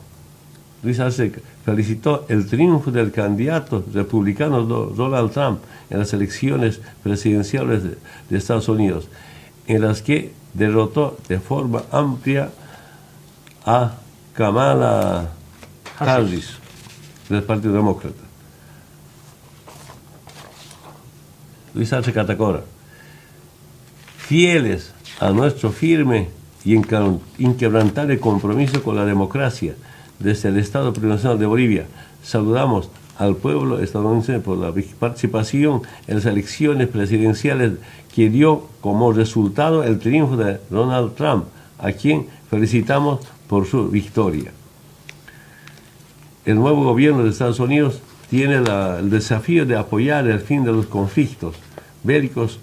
Luis Arce, felicitó el triunfo del candidato republicano Donald Trump en las elecciones presidenciales de Estados Unidos, en las que derrotó de forma amplia a Kamala Harris del Partido Demócrata. Luis Arce Catacora, fieles a nuestro firme y inquebrantable compromiso con la democracia desde el Estado Plurinacional de Bolivia, saludamos al pueblo estadounidense por la participación en las elecciones presidenciales que dio como resultado el triunfo de Donald Trump, a quien felicitamos por su victoria. El nuevo gobierno de Estados Unidos tiene el desafío de apoyar el fin de los conflictos bélicos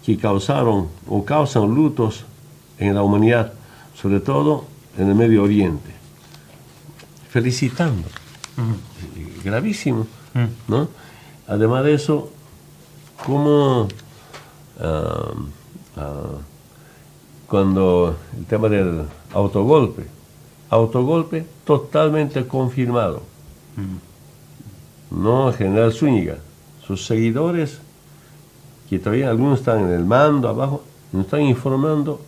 que causaron o causan lutos en la humanidad, sobre todo en el Medio Oriente. Felicitando. Gravísimo, ¿no? Además de eso, como cuando el tema del autogolpe totalmente confirmado. No, General Zúñiga, sus seguidores, que todavía algunos están en el mando abajo, nos están informando,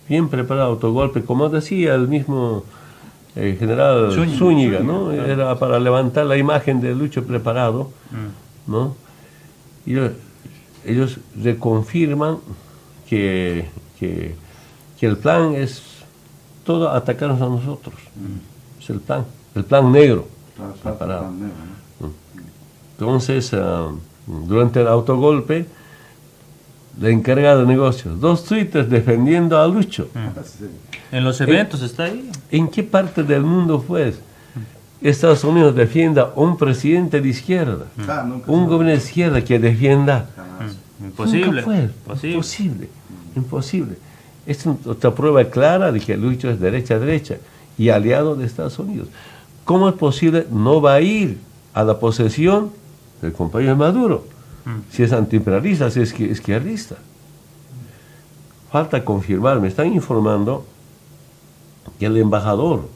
bien preparado autogolpe, como decía el mismo el general Zúñiga, ¿no? Era para levantar la imagen de Lucho preparado, ¿no? Y ellos reconfirman que el plan es todo atacarnos a nosotros. Es el plan negro. Preparado. Entonces, durante el autogolpe, la encargada de negocios, 2 twitters defendiendo a Lucho. En los eventos está ahí. ¿En qué parte del mundo fue? Estados Unidos defienda a un presidente de izquierda, un gobierno de izquierda que defienda. Imposible. Nunca fue. Imposible. Es otra prueba clara de que Lucho es derecha y aliado de Estados Unidos. ¿Cómo es posible no va a ir a la posesión del compañero Maduro? Si es antiimperialista, si es izquierdista. Falta confirmar, me están informando que el embajador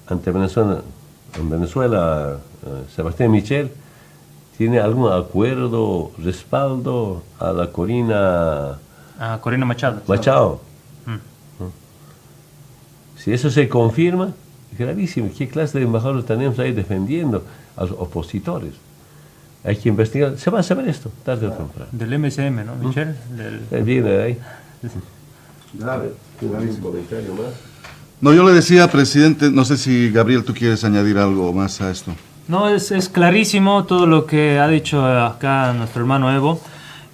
ante Venezuela, Sebastián Michel, tiene algún acuerdo, respaldo a la Corina Machado. Si eso se confirma, es gravísimo. ¿Qué clase de embajadores tenemos ahí defendiendo a los opositores? Hay que investigar. Se va a saber esto, tarde o temprano. Del MSM, ¿no, Michel? Viene de ahí. Grave. ¿Un comentario más? No, yo le decía, presidente, no sé si Gabriel, tú quieres añadir algo más a esto. No, es clarísimo todo lo que ha dicho acá nuestro hermano Evo.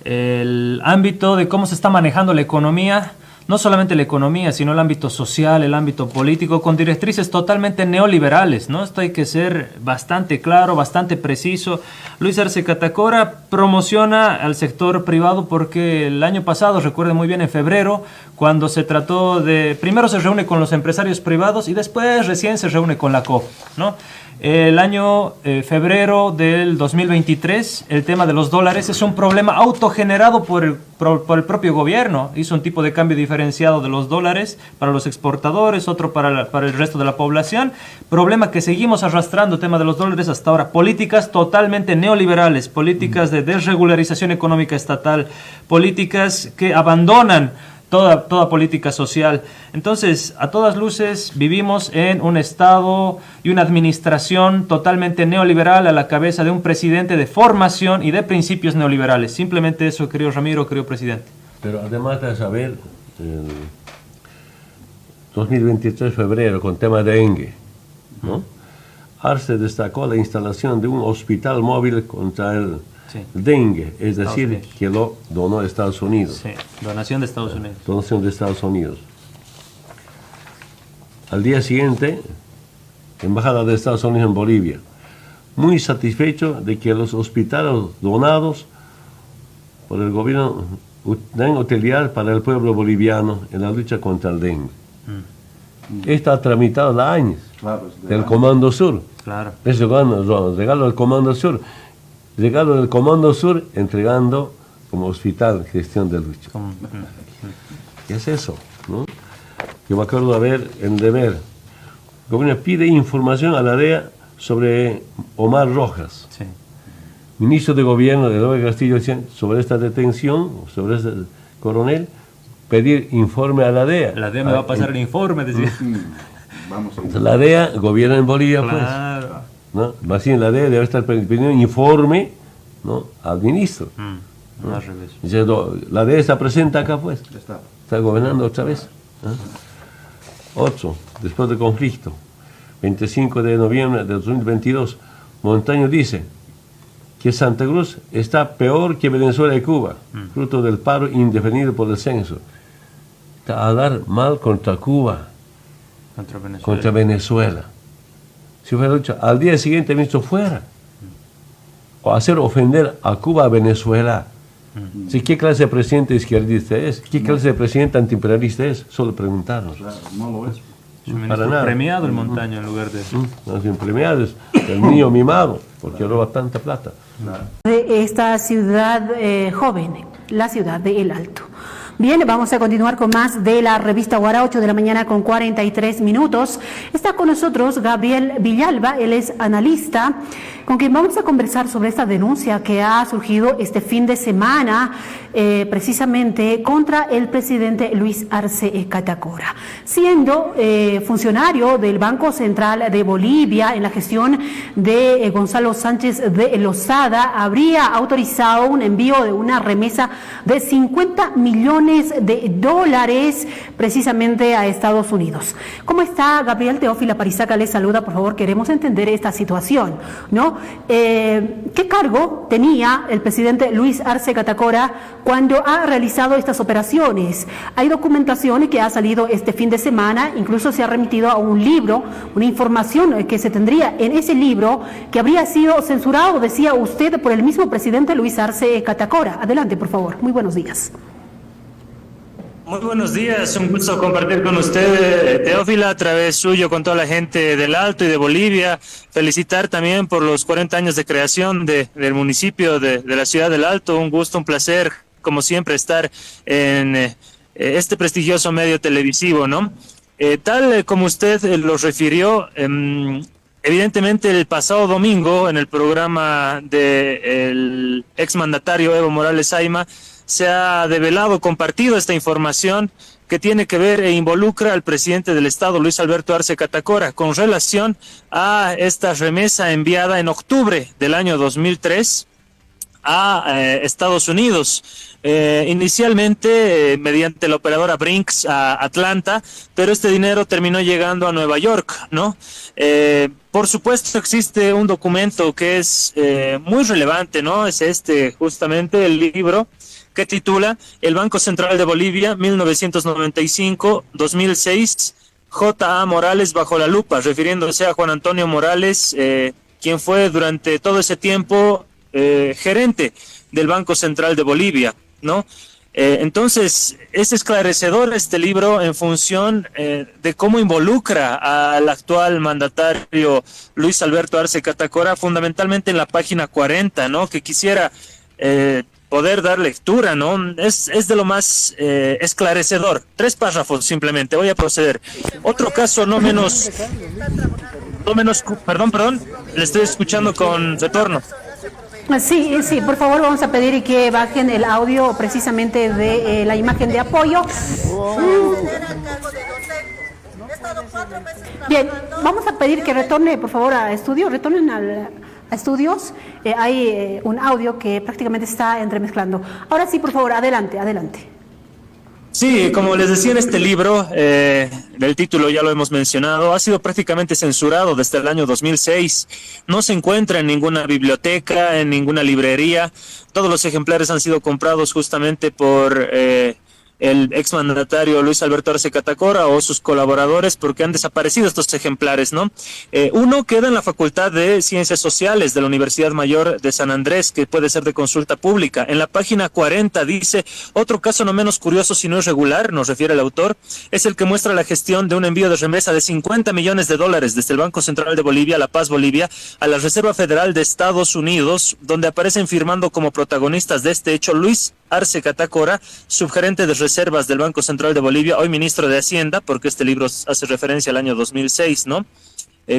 El ámbito de cómo se está manejando la economía, no solamente la economía, sino el ámbito social, el ámbito político, con directrices totalmente neoliberales, ¿no? Esto hay que ser bastante claro, bastante preciso. Luis Arce Catacora promociona al sector privado porque el año pasado, recuerden muy bien, en febrero, cuando se trató de... Primero se reúne con los empresarios privados y después recién se reúne con la COP, ¿no? El año febrero del 2023, el tema de los dólares es un problema autogenerado por el propio gobierno. Hizo un tipo de cambio diferenciado de los dólares para los exportadores, otro para el resto de la población. Problema que seguimos arrastrando, tema de los dólares hasta ahora. Políticas totalmente neoliberales, políticas de desregularización económica estatal, políticas que abandonan toda política social. Entonces, a todas luces, vivimos en un Estado y una administración totalmente neoliberal a la cabeza de un presidente de formación y de principios neoliberales. Simplemente eso, querido Ramiro, querido presidente. Pero además de saber, 2023 febrero, con tema de dengue, ¿no? Arce destacó la instalación de un hospital móvil contra el dengue, es decir, que lo donó a Estados Unidos. Sí, donación de Estados Unidos. Donación de Estados Unidos. Al día siguiente, Embajada de Estados Unidos en Bolivia, muy satisfecho de que los hospitales donados por el gobierno den utilidad para el pueblo boliviano en la lucha contra el dengue. Está tramitado de años, del Comando Sur. Claro. Es regalo del Comando Sur. Regalo del Comando Sur entregando como hospital gestión de lucha. ¿Qué es eso? ¿No? Yo me acuerdo de ver en Deber. El gobierno pide información a la DEA sobre Omar Rojas, ministro de gobierno de López Castillo, sobre esta detención, sobre este coronel, pedir informe a la DEA. La DEA me va a pasar el informe, decía. La DEA gobierna en Bolivia, Claro. pues. ¿No? Más bien la DEA debe estar pidiendo informe, ¿no?, al ministro. No al revés. Dice, la DEA está presente acá, pues. Está gobernando otra vez. 8, después del conflicto, 25 de noviembre de 2022, Montaño dice que Santa Cruz está peor que Venezuela y Cuba, fruto del paro indefinido por el censo. Está a dar mal contra Cuba, contra Venezuela. Si hubiera dicho, al día siguiente ministro fuera, o hacer ofender a Cuba, a Venezuela. ¿Sí? ¿Qué clase de presidente izquierdista es? ¿Qué clase de presidente antiimperialista es? Solo preguntarnos. Claro, no lo es. Para nada. Premiado el Montaño en lugar de... Los premiados, el niño mimado, porque roba tanta plata. De esta ciudad joven, la ciudad de El Alto. Bien, vamos a continuar con más de la revista Guara, 8 de la mañana con 43 minutos. Está con nosotros Gabriel Villalba, él es analista con quien vamos a conversar sobre esta denuncia que ha surgido este fin de semana, precisamente contra el presidente Luis Arce Catacora. Siendo funcionario del Banco Central de Bolivia en la gestión de Gonzalo Sánchez de Lozada, habría autorizado un envío de una remesa de $50 millones precisamente a Estados Unidos. ¿Cómo está? Gabriel Teófila Parizaca le saluda, por favor, queremos entender esta situación, ¿no? ¿Qué cargo tenía el presidente Luis Arce Catacora cuando ha realizado estas operaciones? Hay documentación que ha salido este fin de semana, incluso se ha remitido a un libro, una información que se tendría en ese libro que habría sido censurado, decía usted, por el mismo presidente Luis Arce Catacora. Adelante, por favor. Muy buenos días. Muy buenos días, un gusto compartir con usted, Teófila, a través suyo con toda la gente del Alto y de Bolivia. Felicitar también por los 40 años de creación del municipio de la ciudad del Alto. Un gusto, un placer, como siempre, estar en este prestigioso medio televisivo, ¿no? Tal como usted lo refirió, evidentemente el pasado domingo en el programa del exmandatario Evo Morales Ayma se ha develado, compartido esta información que tiene que ver e involucra al presidente del Estado, Luis Alberto Arce Catacora, con relación a esta remesa enviada en octubre del año 2003 a Estados Unidos. Inicialmente mediante la operadora Brinks a Atlanta, pero este dinero terminó llegando a Nueva York, ¿no? Por supuesto existe un documento que es muy relevante, ¿no? Es justamente el libro que titula El Banco Central de Bolivia 1995-2006, J.A. Morales bajo la lupa, refiriéndose a Juan Antonio Morales, quien fue durante todo ese tiempo gerente del Banco Central de Bolivia, ¿no? Entonces, es esclarecedor este libro en función de cómo involucra al actual mandatario Luis Alberto Arce Catacora, fundamentalmente en la página 40, ¿no? Que quisiera poder dar lectura, ¿no? Es de lo más esclarecedor. 3 párrafos simplemente, voy a proceder. Otro caso no menos, perdón, le estoy escuchando con retorno. Sí, por favor, vamos a pedir que bajen el audio precisamente de la imagen de apoyo. Bien, vamos a pedir que retorne, por favor, a estudio, retornen a estudios. Hay un audio que prácticamente está entremezclando. Ahora sí, por favor, adelante. Sí, como les decía en este libro, el título ya lo hemos mencionado, ha sido prácticamente censurado desde el año 2006. No se encuentra en ninguna biblioteca, en ninguna librería. Todos los ejemplares han sido comprados justamente por el exmandatario Luis Alberto Arce Catacora o sus colaboradores, porque han desaparecido estos ejemplares, ¿no? Uno queda en la Facultad de Ciencias Sociales de la Universidad Mayor de San Andrés, que puede ser de consulta pública. En la página 40 dice, otro caso no menos curioso si no irregular, nos refiere el autor, es el que muestra la gestión de un envío de remesa de $50 millones desde el Banco Central de Bolivia, La Paz, Bolivia, a la Reserva Federal de Estados Unidos, donde aparecen firmando como protagonistas de este hecho Luis Arce Catacora, subgerente de reservas del Banco Central de Bolivia, hoy ministro de Hacienda, porque este libro hace referencia al año 2006, ¿no?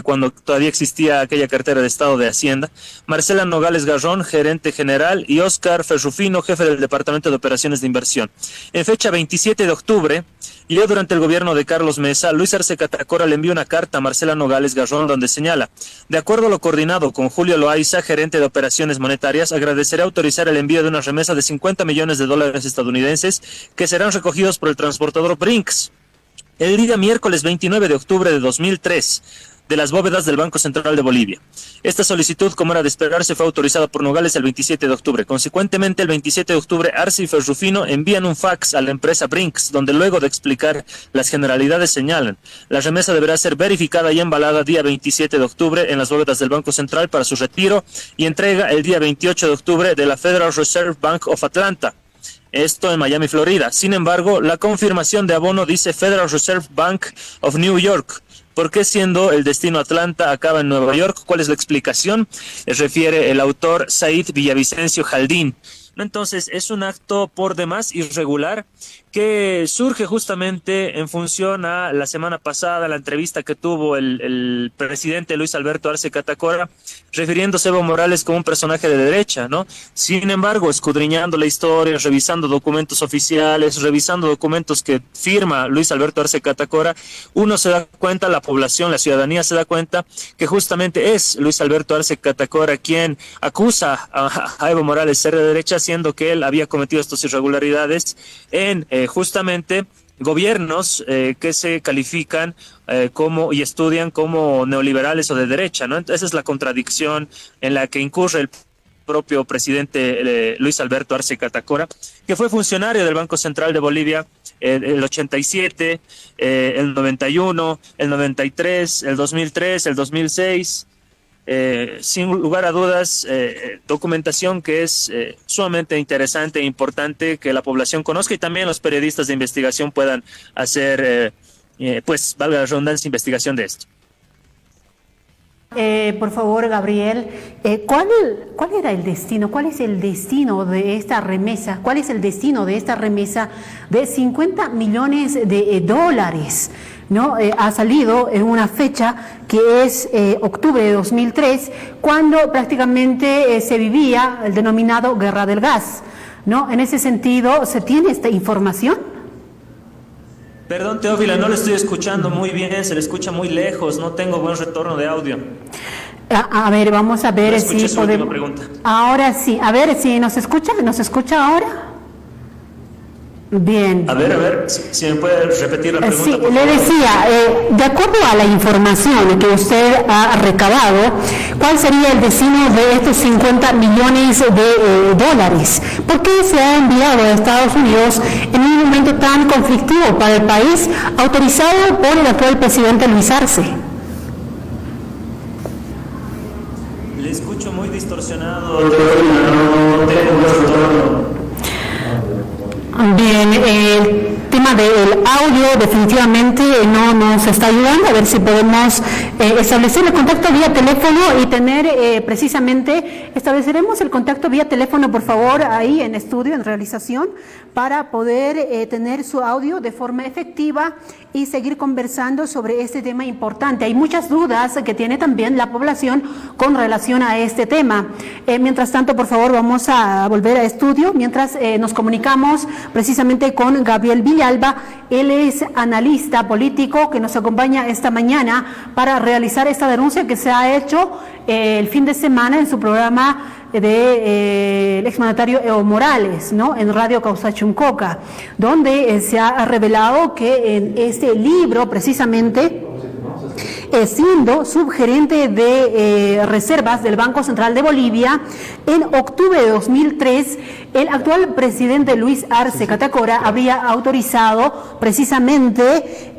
Cuando todavía existía aquella cartera de Estado de Hacienda, Marcela Nogales Garrón, gerente general, y Oscar Ferrufino, jefe del Departamento de Operaciones de Inversión. En fecha 27 de octubre, y durante el gobierno de Carlos Mesa, Luis Arce Catacora le envió una carta a Marcela Nogales Garrón donde señala, de acuerdo a lo coordinado con Julio Loaiza, gerente de operaciones monetarias, agradeceré autorizar el envío de una remesa de $50 millones estadounidenses que serán recogidos por el transportador Brinks el día miércoles 29 de octubre de 2003 de las bóvedas del Banco Central de Bolivia. Esta solicitud, como era de esperarse, fue autorizada por Nogales el 27 de octubre. Consecuentemente, el 27 de octubre, Arce y Ferrufino envían un fax a la empresa Brinks, donde luego de explicar las generalidades señalan, la remesa deberá ser verificada y embalada día 27 de octubre en las bóvedas del Banco Central para su retiro y entrega el día 28 de octubre de la Federal Reserve Bank of Atlanta. Esto en Miami, Florida. Sin embargo, la confirmación de abono dice Federal Reserve Bank of New York. ¿Por qué siendo el destino Atlanta acaba en Nueva York? ¿Cuál es la explicación? Refiere el autor Said Villavicencio Jaldín. ¿no? Entonces, es un acto por demás irregular que surge justamente en función a la semana pasada, la entrevista que tuvo el presidente Luis Alberto Arce Catacora, refiriéndose a Evo Morales como un personaje de derecha, ¿no? Sin embargo, escudriñando la historia, revisando documentos oficiales, revisando documentos que firma Luis Alberto Arce Catacora, uno se da cuenta, la población, la ciudadanía se da cuenta que justamente es Luis Alberto Arce Catacora quien acusa a Evo Morales ser de derecha, siendo que él había cometido estas irregularidades en justamente gobiernos que se califican como y estudian como neoliberales o de derecha, ¿no? Entonces, esa es la contradicción en la que incurre el propio presidente Luis Alberto Arce Catacora, que fue funcionario del Banco Central de Bolivia el 87, el 91, el 93, el 2003, el 2006. Sin lugar a dudas, documentación que es sumamente interesante e importante que la población conozca y también los periodistas de investigación puedan hacer, pues, valga la redundancia, investigación de esto. Por favor, Gabriel, ¿cuál era el destino? ¿Cuál es el destino de esta remesa? ¿Cuál es el destino de esta remesa de 50 millones de dólares? ¿No? Ha salido en una fecha que es octubre de 2003, cuando prácticamente se vivía el denominado Guerra del Gas, ¿no? En ese sentido, ¿se tiene esta información? Perdón, Teófila, no lo estoy escuchando muy bien, se le escucha muy lejos, no tengo buen retorno de audio. A ver, vamos a ver si podemos. Pregunta. Ahora sí, a ver si nos escucha ahora. Bien. A ver, si me puede repetir la pregunta. Sí, le decía, de acuerdo a la información que usted ha recabado, ¿cuál sería el destino de estos 50 millones de dólares? ¿Por qué se ha enviado a Estados Unidos en un momento tan conflictivo para el país, autorizado por el actual presidente Luis Arce? Le escucho muy distorsionado, no tengo buen retorno. Bien, el tema del audio definitivamente no nos está ayudando. A ver si podemos establecer el contacto vía teléfono y tener estableceremos el contacto vía teléfono, por favor, ahí en estudio, en realización, para poder tener su audio de forma efectiva y seguir conversando sobre este tema importante. Hay muchas dudas que tiene también la población con relación a este tema. Mientras tanto, por favor, vamos a volver a estudio, mientras nos comunicamos precisamente con Gabriel Villalba. Él es analista político que nos acompaña esta mañana para realizar esta denuncia que se ha hecho el fin de semana en su programa de el exmandatario Evo Morales, ¿no? En Radio Causachuncoca, donde se ha revelado que en este libro, precisamente, siendo subgerente de reservas del Banco Central de Bolivia, en octubre de 2003, el actual presidente Luis Arce Catacora habría autorizado precisamente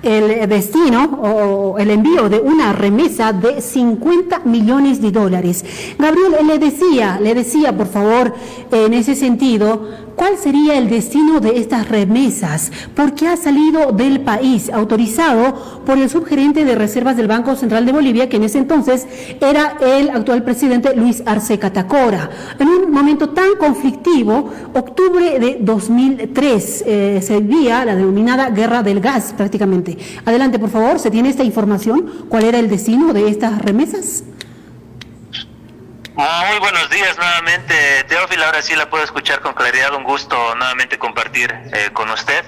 el destino o el envío de una remesa de 50 millones de dólares. Gabriel, le decía, por favor, en ese sentido, ¿cuál sería el destino de estas remesas? ¿Por qué ha salido del país autorizado por el subgerente de reservas del Banco Central de Bolivia, que en ese entonces era el actual presidente Luis Arce Catacora? En un momento tan conflictivo, octubre de 2003, se vivía la denominada Guerra del Gas prácticamente. Adelante, por favor, ¿se tiene esta información? ¿Cuál era el destino de estas remesas? Muy buenos días nuevamente, Teófila. Ahora sí la puedo escuchar con claridad. Un gusto nuevamente compartir con usted.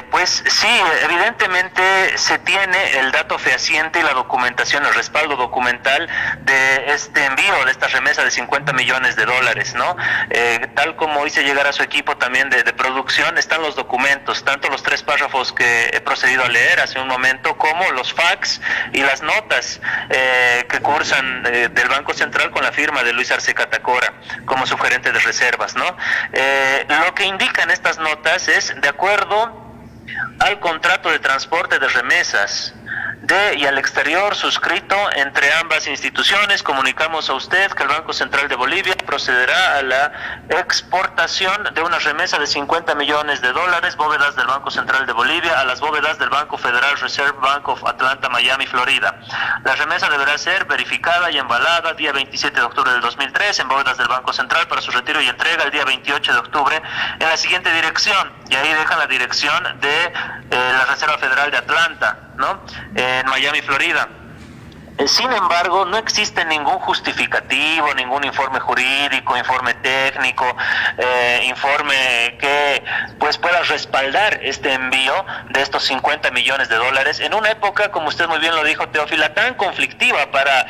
Pues sí, evidentemente se tiene el dato fehaciente y la documentación, el respaldo documental de este envío, de esta remesa de 50 millones de dólares, ¿no? Tal como hice llegar a su equipo también de producción, están los documentos, tanto los 3 párrafos que he procedido a leer hace un momento, como los fax y las notas que cursan del Banco Central con la firma de Luis Arce Catacora como subgerente de reservas, ¿no? Lo que indican estas notas es, de acuerdo al contrato de transporte de remesas y al exterior suscrito entre ambas instituciones. Comunicamos a usted que el Banco Central de Bolivia procederá a la exportación de una remesa de $50 millones, bóvedas del Banco Central de Bolivia, a las bóvedas del Banco Federal Reserve Bank of Atlanta, Miami, Florida. La remesa deberá ser verificada y embalada día 27 de octubre del 2003 en bóvedas del Banco Central para su retiro y entrega el día 28 de octubre en la siguiente dirección, y ahí dejan la dirección de la Reserva Federal de Atlanta, ¿no? En Miami, Florida. Sin embargo, no existe ningún justificativo, ningún informe jurídico, informe técnico, informe que pues pueda respaldar este envío de estos $50 millones en una época, como usted muy bien lo dijo, Teófila, tan conflictiva para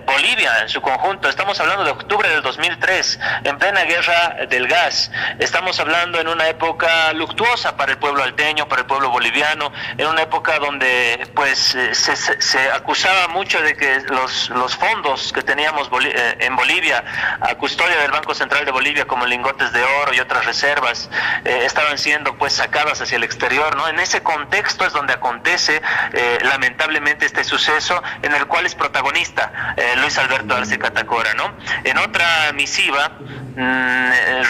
Bolivia en su conjunto. Estamos hablando de octubre del 2003, en plena guerra del gas. Estamos hablando en una época luctuosa para el pueblo alteño, para el pueblo boliviano, en una época donde pues se acusaba mucho de que los fondos que teníamos en Bolivia a custodia del Banco Central de Bolivia, como lingotes de oro y otras reservas, estaban siendo pues sacadas hacia el exterior, ¿no? En ese contexto es donde acontece lamentablemente este suceso, en el cual es protagonista Luis Alberto Arce Catacora, ¿no? En otra misiva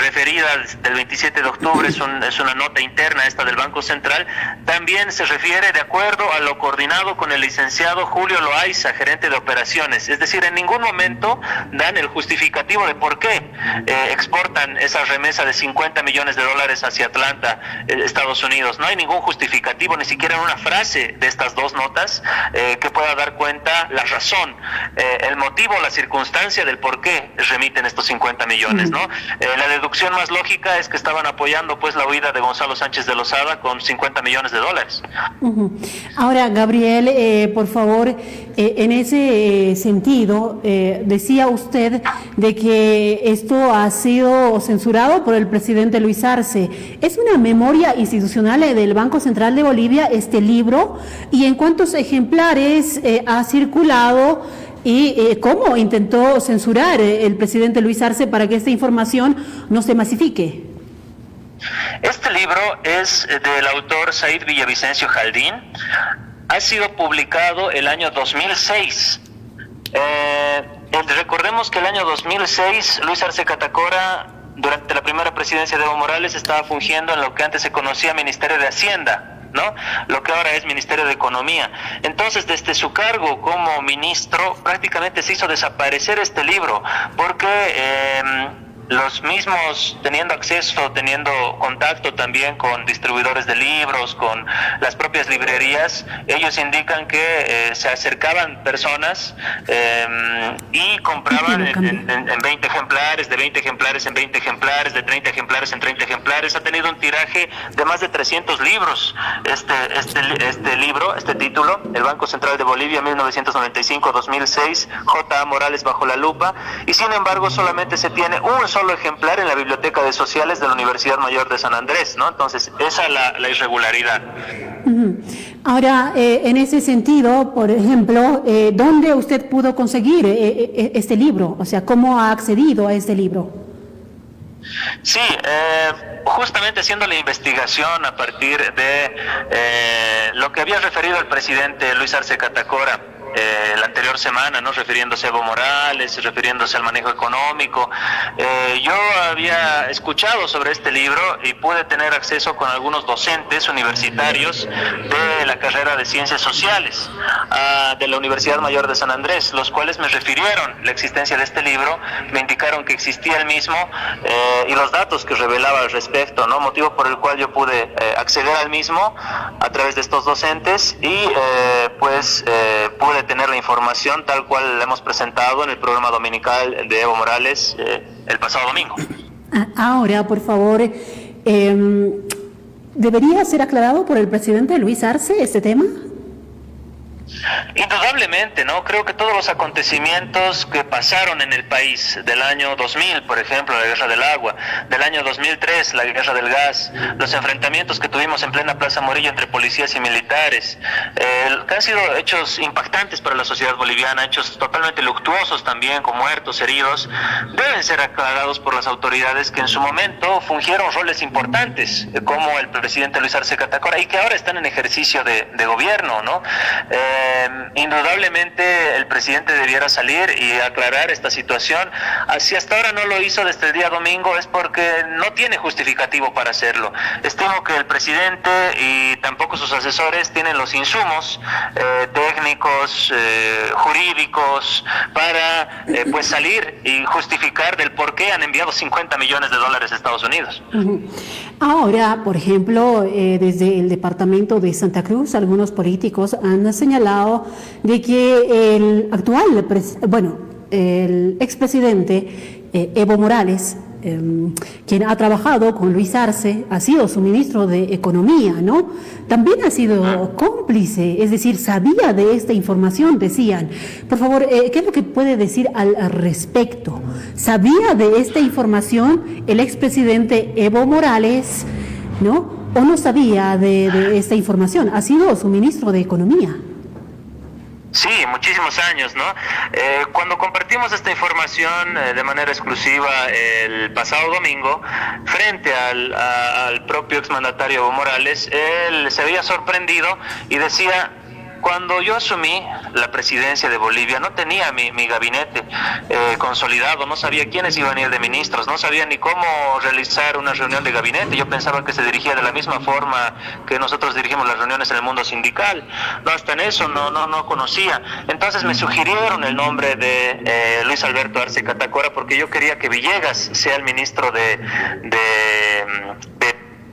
referida del 27 de octubre, es una nota interna esta del Banco Central, también se refiere de acuerdo a lo coordinado con el licenciado Julio Loaiza, gerente de operaciones. Es decir, en ningún momento dan el justificativo de por qué exportan esa remesa de $50 millones hacia Atlanta, Estados Unidos. No hay ningún justificativo, ni siquiera en una frase de estas dos notas que pueda dar cuenta la razón, el motivo, la circunstancia del por qué remiten estos 50 millones, ¿no? La deducción más lógica es que estaban apoyando pues la huida de Gonzalo Sánchez de Lozada con $50 millones. Ahora, Gabriel, por favor, en ese sentido, decía usted de que esto ha sido censurado por el presidente Luis Arce. ¿Es una memoria institucional del Banco Central de Bolivia este libro? ¿Y en cuántos ejemplares ha circulado? ¿Y cómo intentó censurar el presidente Luis Arce para que esta información no se masifique? Este libro es del autor Said Villavicencio Jaldín. Ha sido publicado el año 2006. Recordemos que el año 2006 Luis Arce Catacora, durante la primera presidencia de Evo Morales, estaba fungiendo en lo que antes se conocía Ministerio de Hacienda, ¿no? Lo que ahora es Ministerio de Economía. Entonces, desde su cargo como ministro, prácticamente se hizo desaparecer este libro, porque los mismos, teniendo acceso, teniendo contacto también con distribuidores de libros, con las propias librerías, ellos indican que se acercaban personas y compraban en 20 ejemplares, de 20 ejemplares en 20 ejemplares, de 30 ejemplares en 30 ejemplares. Ha tenido un tiraje de más de 300 libros este título, El Banco Central de Bolivia 1995-2006, J.A. Morales bajo la lupa, y sin embargo solamente se tiene un solo ejemplar en la Biblioteca de Sociales de la Universidad Mayor de San Andrés, ¿no? Entonces, esa es la irregularidad. Ahora, en ese sentido, por ejemplo, ¿dónde usted pudo conseguir este libro? O sea, ¿cómo ha accedido a este libro? Sí, justamente haciendo la investigación a partir de lo que había referido el presidente Luis Arce Catacora la anterior semana, ¿no? Refiriéndose a Evo Morales, refiriéndose al manejo económico. Yo había escuchado sobre este libro y pude tener acceso con algunos docentes universitarios de la carrera de Ciencias Sociales de la Universidad Mayor de San Andrés, los cuales me refirieron la existencia de este libro, me indicaron que existía el mismo y los datos que revelaba al respecto, ¿no? Motivo por el cual yo pude acceder al mismo a través de estos docentes y pude tener la información tal cual la hemos presentado en el programa dominical de Evo Morales el pasado domingo. Ahora, por favor, ¿debería ser aclarado por el presidente Luis Arce este tema? Indudablemente, ¿no? Creo que todos los acontecimientos que pasaron en el país del año 2000, por ejemplo, la guerra del agua, del año 2003, la guerra del gas, los enfrentamientos que tuvimos en plena Plaza Morillo entre policías y militares, que han sido hechos impactantes para la sociedad boliviana, hechos totalmente luctuosos también, con muertos, heridos, deben ser aclarados por las autoridades que en su momento fungieron roles importantes, como el presidente Luis Arce Catacora, y que ahora están en ejercicio de gobierno, ¿no? indudablemente el presidente debiera salir y aclarar esta situación. Si hasta ahora no lo hizo desde el día domingo es porque no tiene justificativo para hacerlo. Estimo que el presidente y tampoco sus asesores tienen los insumos técnicos, jurídicos para pues salir y justificar del por qué han enviado $50 millones a Estados Unidos. Ahora, por ejemplo, desde el departamento de Santa Cruz, algunos políticos han señalado de que el actual, el expresidente Evo Morales, quien ha trabajado con Luis Arce, ha sido su ministro de Economía, ¿no? También ha sido cómplice, es decir, sabía de esta información, decían. Por favor, ¿qué es lo que puede decir al respecto? ¿Sabía de esta información el expresidente Evo Morales, ¿no? ¿O no sabía de esta información? Ha sido su ministro de Economía. Sí, muchísimos años, ¿no? Cuando compartimos esta información de manera exclusiva el pasado domingo, frente al propio exmandatario Evo Morales, él se había sorprendido y decía: cuando yo asumí la presidencia de Bolivia no tenía mi gabinete consolidado, no sabía quiénes iban a ir de ministros, no sabía ni cómo realizar una reunión de gabinete. Yo pensaba que se dirigía de la misma forma que nosotros dirigimos las reuniones en el mundo sindical. No, hasta en eso no conocía. Entonces me sugirieron el nombre de Luis Alberto Arce Catacora porque yo quería que Villegas sea el ministro de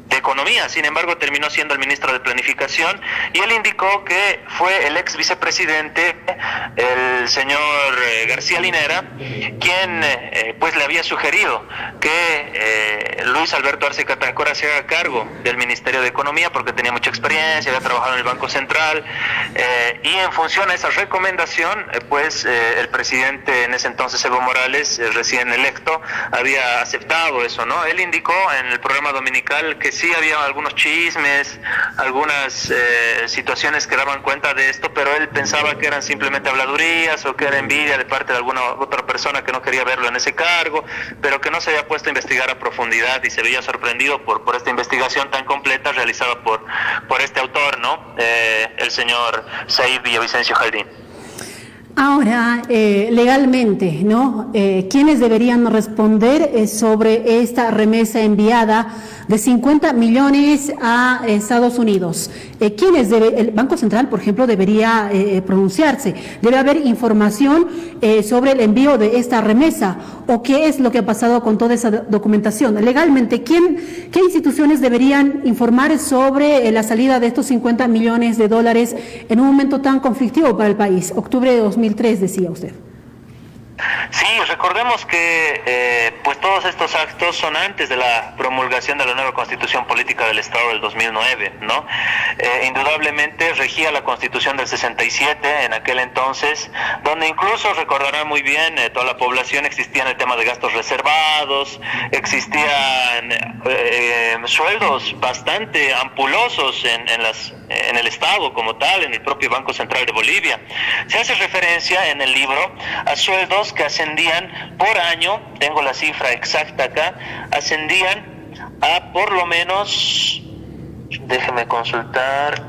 Economía. Sin embargo, terminó siendo el ministro de Planificación y él indicó que fue el ex vicepresidente, el señor García Linera, quien pues le había sugerido que Luis Alberto Arce Catacora se haga cargo del Ministerio de Economía porque tenía mucha experiencia, había trabajado en el Banco Central y en función a esa recomendación, pues el presidente en ese entonces, Evo Morales, recién electo, había aceptado eso, ¿no? Él indicó en el programa dominical que sí había algunos chismes, algunas situaciones que daban cuenta de esto, pero él pensaba que eran simplemente habladurías o que era envidia de parte de alguna otra persona que no quería verlo en ese cargo, pero que no se había puesto a investigar a profundidad y se veía sorprendido por esta investigación tan completa realizada por este autor, ¿no? El señor Said Villavicencio Jaldín. Ahora, legalmente, ¿no? ¿Quiénes deberían responder sobre esta remesa enviada de 50 millones a Estados Unidos? ¿Quiénes el Banco Central, por ejemplo, debería pronunciarse? ¿Debe haber información sobre el envío de esta remesa? ¿O qué es lo que ha pasado con toda esa documentación? Legalmente, ¿qué instituciones deberían informar sobre la salida de estos 50 millones de dólares en un momento tan conflictivo para el país? Octubre de 2003, decía usted. Sí, recordemos que pues todos estos actos son antes de la promulgación de la nueva Constitución Política del Estado del 2009, ¿no? Indudablemente regía la Constitución del 67 en aquel entonces, donde incluso recordarán muy bien toda la población, existían el tema de gastos reservados, existían sueldos bastante ampulosos en el Estado como tal, en el propio Banco Central de Bolivia. Se hace referencia en el libro a sueldos que ascendían por año, tengo la cifra exacta acá, ascendían a por lo menos, déjeme consultar,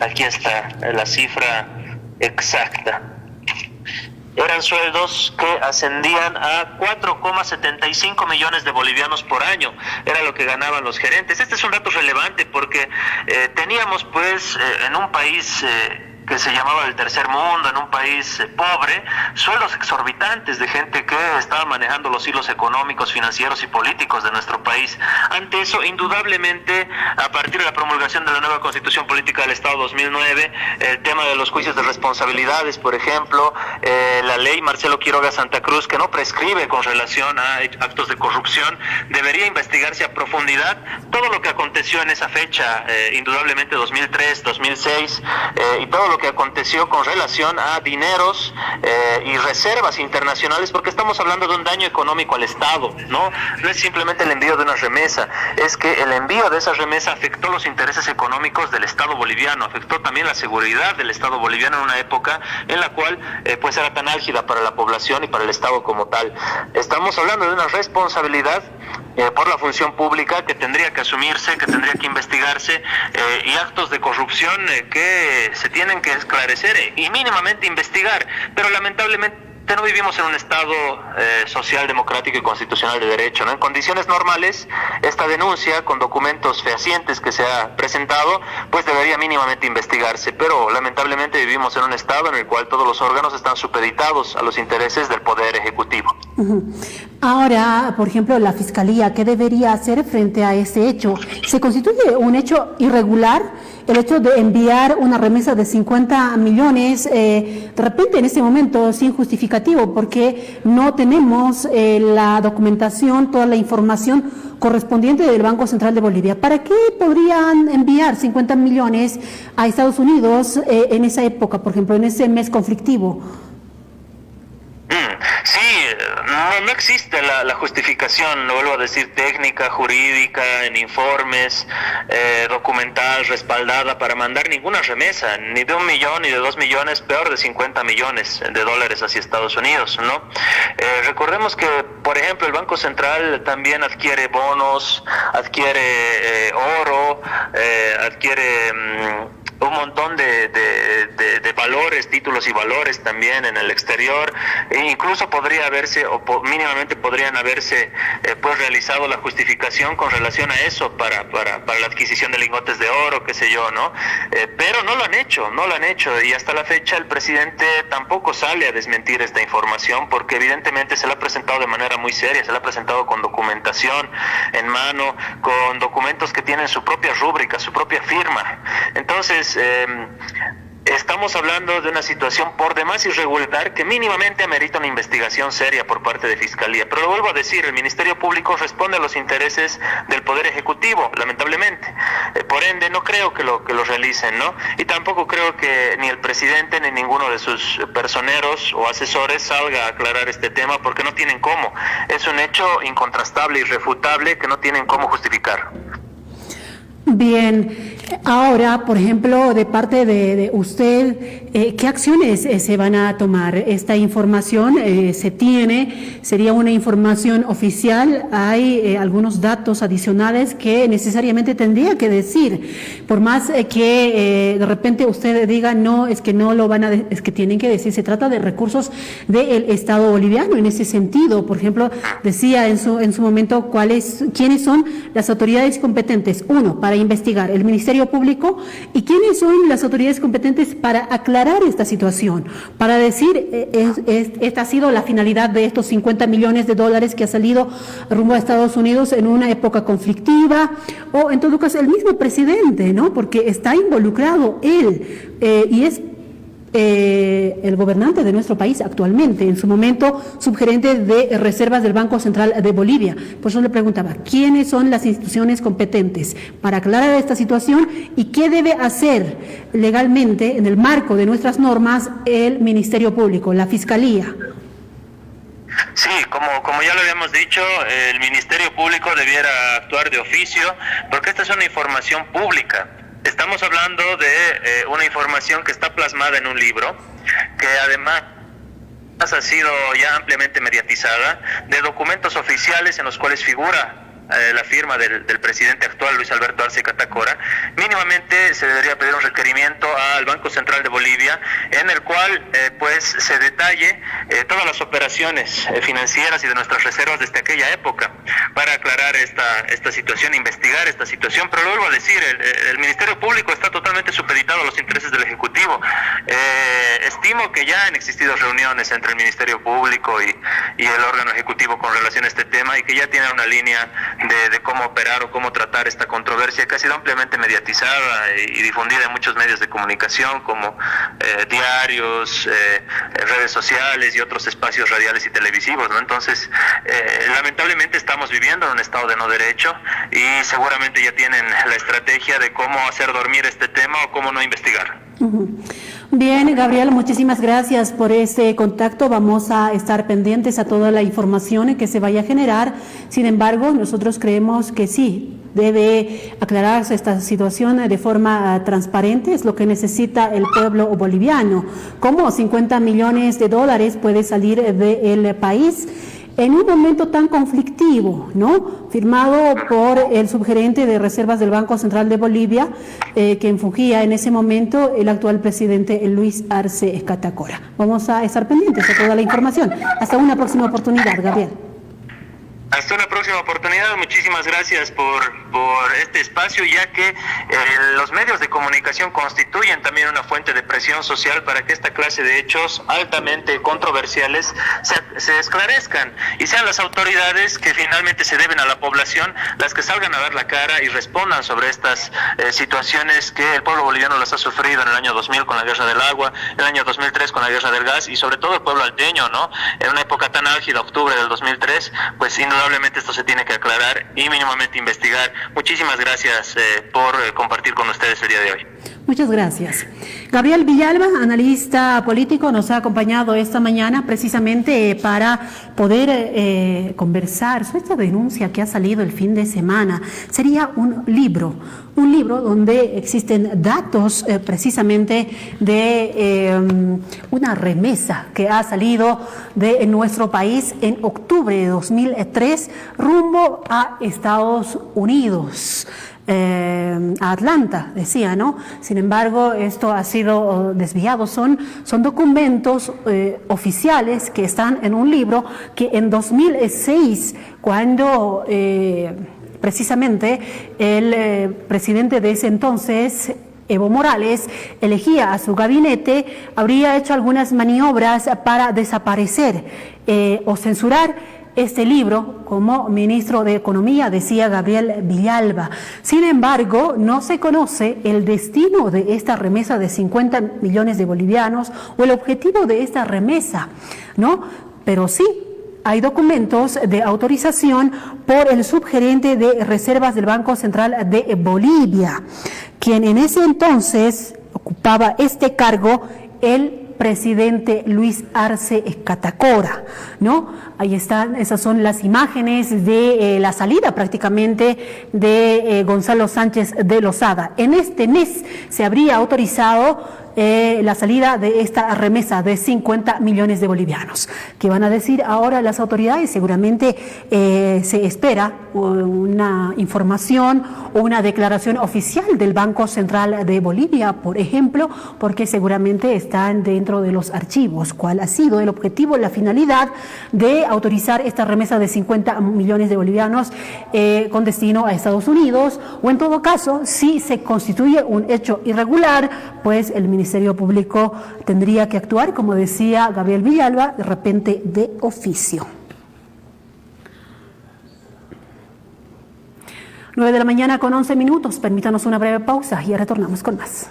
aquí está la cifra exacta. Eran sueldos que ascendían a 4,75 millones de bolivianos por año. Era lo que ganaban los gerentes. Este es un dato relevante porque teníamos pues en un país que se llamaba el tercer mundo, en un país pobre, sueldos exorbitantes de gente que estaba manejando los hilos económicos, financieros y políticos de nuestro país. Ante eso, indudablemente, a partir de la promulgación de la nueva Constitución Política del Estado 2009, el tema de los juicios de responsabilidades, por ejemplo, la ley Marcelo Quiroga Santa Cruz, que no prescribe con relación a actos de corrupción, debería investigarse a profundidad todo lo que aconteció en esa fecha, indudablemente 2003, 2006, y todo lo que aconteció con relación a dineros y reservas internacionales, porque estamos hablando de un daño económico al Estado, ¿no? No es simplemente el envío de una remesa, es que el envío de esa remesa afectó los intereses económicos del Estado boliviano, afectó también la seguridad del Estado boliviano en una época en la cual pues era tan álgida para la población y para el Estado como tal. Estamos hablando de una responsabilidad por la función pública que tendría que asumirse, que tendría que investigarse, y actos de corrupción que se tienen que esclarecer y mínimamente investigar, pero lamentablemente no vivimos en un Estado social, democrático y constitucional de derecho, ¿no? En condiciones normales, esta denuncia con documentos fehacientes que se ha presentado, pues debería mínimamente investigarse, pero lamentablemente vivimos en un Estado en el cual todos los órganos están supeditados a los intereses del Poder Ejecutivo. Ahora, por ejemplo, la Fiscalía, ¿qué debería hacer frente a ese hecho? ¿Se constituye un hecho irregular el hecho de enviar una remesa de 50 millones de repente en este momento sin justificativo, porque no tenemos la documentación, toda la información correspondiente del Banco Central de Bolivia? ¿Para qué podrían enviar 50 millones a Estados Unidos en esa época, por ejemplo, en ese mes conflictivo? Sí, no existe la justificación, lo vuelvo a decir, técnica, jurídica, en informes, documental, respaldada para mandar ninguna remesa, ni de 1 millón, ni de 2 millones, peor de 50 millones de dólares hacia Estados Unidos, ¿no? Recordemos que, por ejemplo, el Banco Central también adquiere bonos, adquiere oro, adquiere un montón de valores, títulos y valores también en el exterior, e incluso podría haberse, o mínimamente podrían haberse pues realizado la justificación con relación a eso para la adquisición de lingotes de oro, qué sé yo, ¿no? Pero no lo han hecho, y hasta la fecha el presidente tampoco sale a desmentir esta información, porque evidentemente se la ha presentado de manera muy seria, se la ha presentado con documentación en mano, con documentos que tienen su propia rúbrica, su propia firma. Entonces, estamos hablando de una situación por demás irregular que mínimamente amerita una investigación seria por parte de Fiscalía. Pero lo vuelvo a decir, el Ministerio Público responde a los intereses del Poder Ejecutivo, lamentablemente. Por ende, no creo que lo realicen, ¿no? Y tampoco creo que ni el presidente ni ninguno de sus personeros o asesores salga a aclarar este tema, porque no tienen cómo. Es un hecho incontrastable, irrefutable, que no tienen cómo justificar. Bien, ahora, por ejemplo, de parte de usted, ¿qué acciones se van a tomar? Esta información se tiene, sería una información oficial, hay algunos datos adicionales que necesariamente tendría que decir, por más que de repente usted diga, no, es que no lo van a, es que tienen que decir, se trata de recursos del Estado boliviano en ese sentido. Por ejemplo, decía en su momento quiénes son las autoridades competentes, uno, para investigar, el Ministerio Público, y quiénes son las autoridades competentes para aclarar esta situación, para decir esta ha sido la finalidad de estos 50 millones de dólares que ha salido rumbo a Estados Unidos en una época conflictiva, o en todo caso el mismo presidente, ¿no? Porque está involucrado él y es el gobernante de nuestro país actualmente, en su momento subgerente de reservas del Banco Central de Bolivia. Por eso le preguntaba, ¿quiénes son las instituciones competentes para aclarar esta situación y qué debe hacer legalmente en el marco de nuestras normas el Ministerio Público, la Fiscalía? Sí, como ya lo habíamos dicho, el Ministerio Público debiera actuar de oficio, porque esta es una información pública. Estamos hablando de una información que está plasmada en un libro, que además ha sido ya ampliamente mediatizada, de documentos oficiales en los cuales figura la firma del presidente actual, Luis Alberto Arce Catacora. Mínimamente se debería pedir un requerimiento al Banco Central de Bolivia en el cual pues se detalle todas las operaciones financieras y de nuestras reservas desde aquella época, para aclarar esta situación, investigar esta situación. Pero lo vuelvo a decir, el Ministerio Público está totalmente supeditado a los intereses del Ejecutivo. Estimo que ya han existido reuniones entre el Ministerio Público y el órgano ejecutivo con relación a este tema, y que ya tienen una línea de cómo operar o cómo tratar esta controversia, que ha sido ampliamente mediatizada y difundida en muchos medios de comunicación como diarios, redes sociales y otros espacios radiales y televisivos, ¿no? Entonces, lamentablemente estamos viviendo en un estado de no derecho, y seguramente ya tienen la estrategia de cómo hacer dormir este tema o cómo no investigar. Bien, Gabriel, muchísimas gracias por este contacto. Vamos a estar pendientes a toda la información que se vaya a generar. Sin embargo, nosotros creemos que sí, debe aclararse esta situación de forma transparente, es lo que necesita el pueblo boliviano. ¿Cómo 50 millones de dólares puede salir del país? en un momento tan conflictivo, ¿no? Firmado por el subgerente de reservas del Banco Central de Bolivia, quien fungía en ese momento el actual presidente Luis Arce Catacora. Vamos a estar pendientes de toda la información. Hasta una próxima oportunidad, Gabriel. Hasta una próxima oportunidad. Muchísimas gracias por este espacio, ya que los medios de comunicación constituyen también una fuente de presión social para que esta clase de hechos altamente controversiales se esclarezcan y sean las autoridades que finalmente se deben a la población las que salgan a dar la cara y respondan sobre estas situaciones que el pueblo boliviano las ha sufrido en el año 2000 con la guerra del agua, en el año 2003 con la guerra del gas y sobre todo el pueblo alteño, ¿no? En una época tan álgida, octubre del 2003, pues indudablemente esto se tiene que aclarar y mínimamente investigar. Muchísimas gracias por compartir con ustedes el día de hoy. Muchas gracias. Gabriel Villalba, analista político, nos ha acompañado esta mañana precisamente para poder conversar sobre esta denuncia que ha salido el fin de semana. Sería un libro donde existen datos precisamente de una remesa que ha salido de nuestro país en octubre de 2003 rumbo a Estados Unidos. A Atlanta, decía, ¿no? Sin embargo, esto ha sido desviado. Son documentos oficiales que están en un libro que en 2006, cuando precisamente el presidente de ese entonces, Evo Morales, elegía a su gabinete, habría hecho algunas maniobras para desaparecer o censurar este libro como ministro de Economía, decía Gabriel Villalba. Sin embargo, no se conoce el destino de esta remesa de 50 millones de bolivianos o el objetivo de esta remesa, ¿no? Pero sí hay documentos de autorización por el subgerente de reservas del Banco Central de Bolivia, quien en ese entonces ocupaba este cargo, el presidente Luis Arce Catacora, ¿no? Ahí están, esas son las imágenes de la salida prácticamente de Gonzalo Sánchez de Lozada. En este mes se habría autorizado la salida de esta remesa de 50 millones de bolivianos. ¿Qué van a decir ahora las autoridades? Seguramente se espera una información o una declaración oficial del Banco Central de Bolivia, por ejemplo, porque seguramente están dentro de los archivos. ¿Cuál ha sido el objetivo, la finalidad de autorizar esta remesa de 50 millones de bolivianos con destino a Estados Unidos? O en todo caso, si se constituye un hecho irregular, pues el Ministerio Público tendría que actuar, como decía Gabriel Villalba, de repente de oficio. 9 de la mañana con 11 minutos. Permítanos una breve pausa y ya retornamos con más.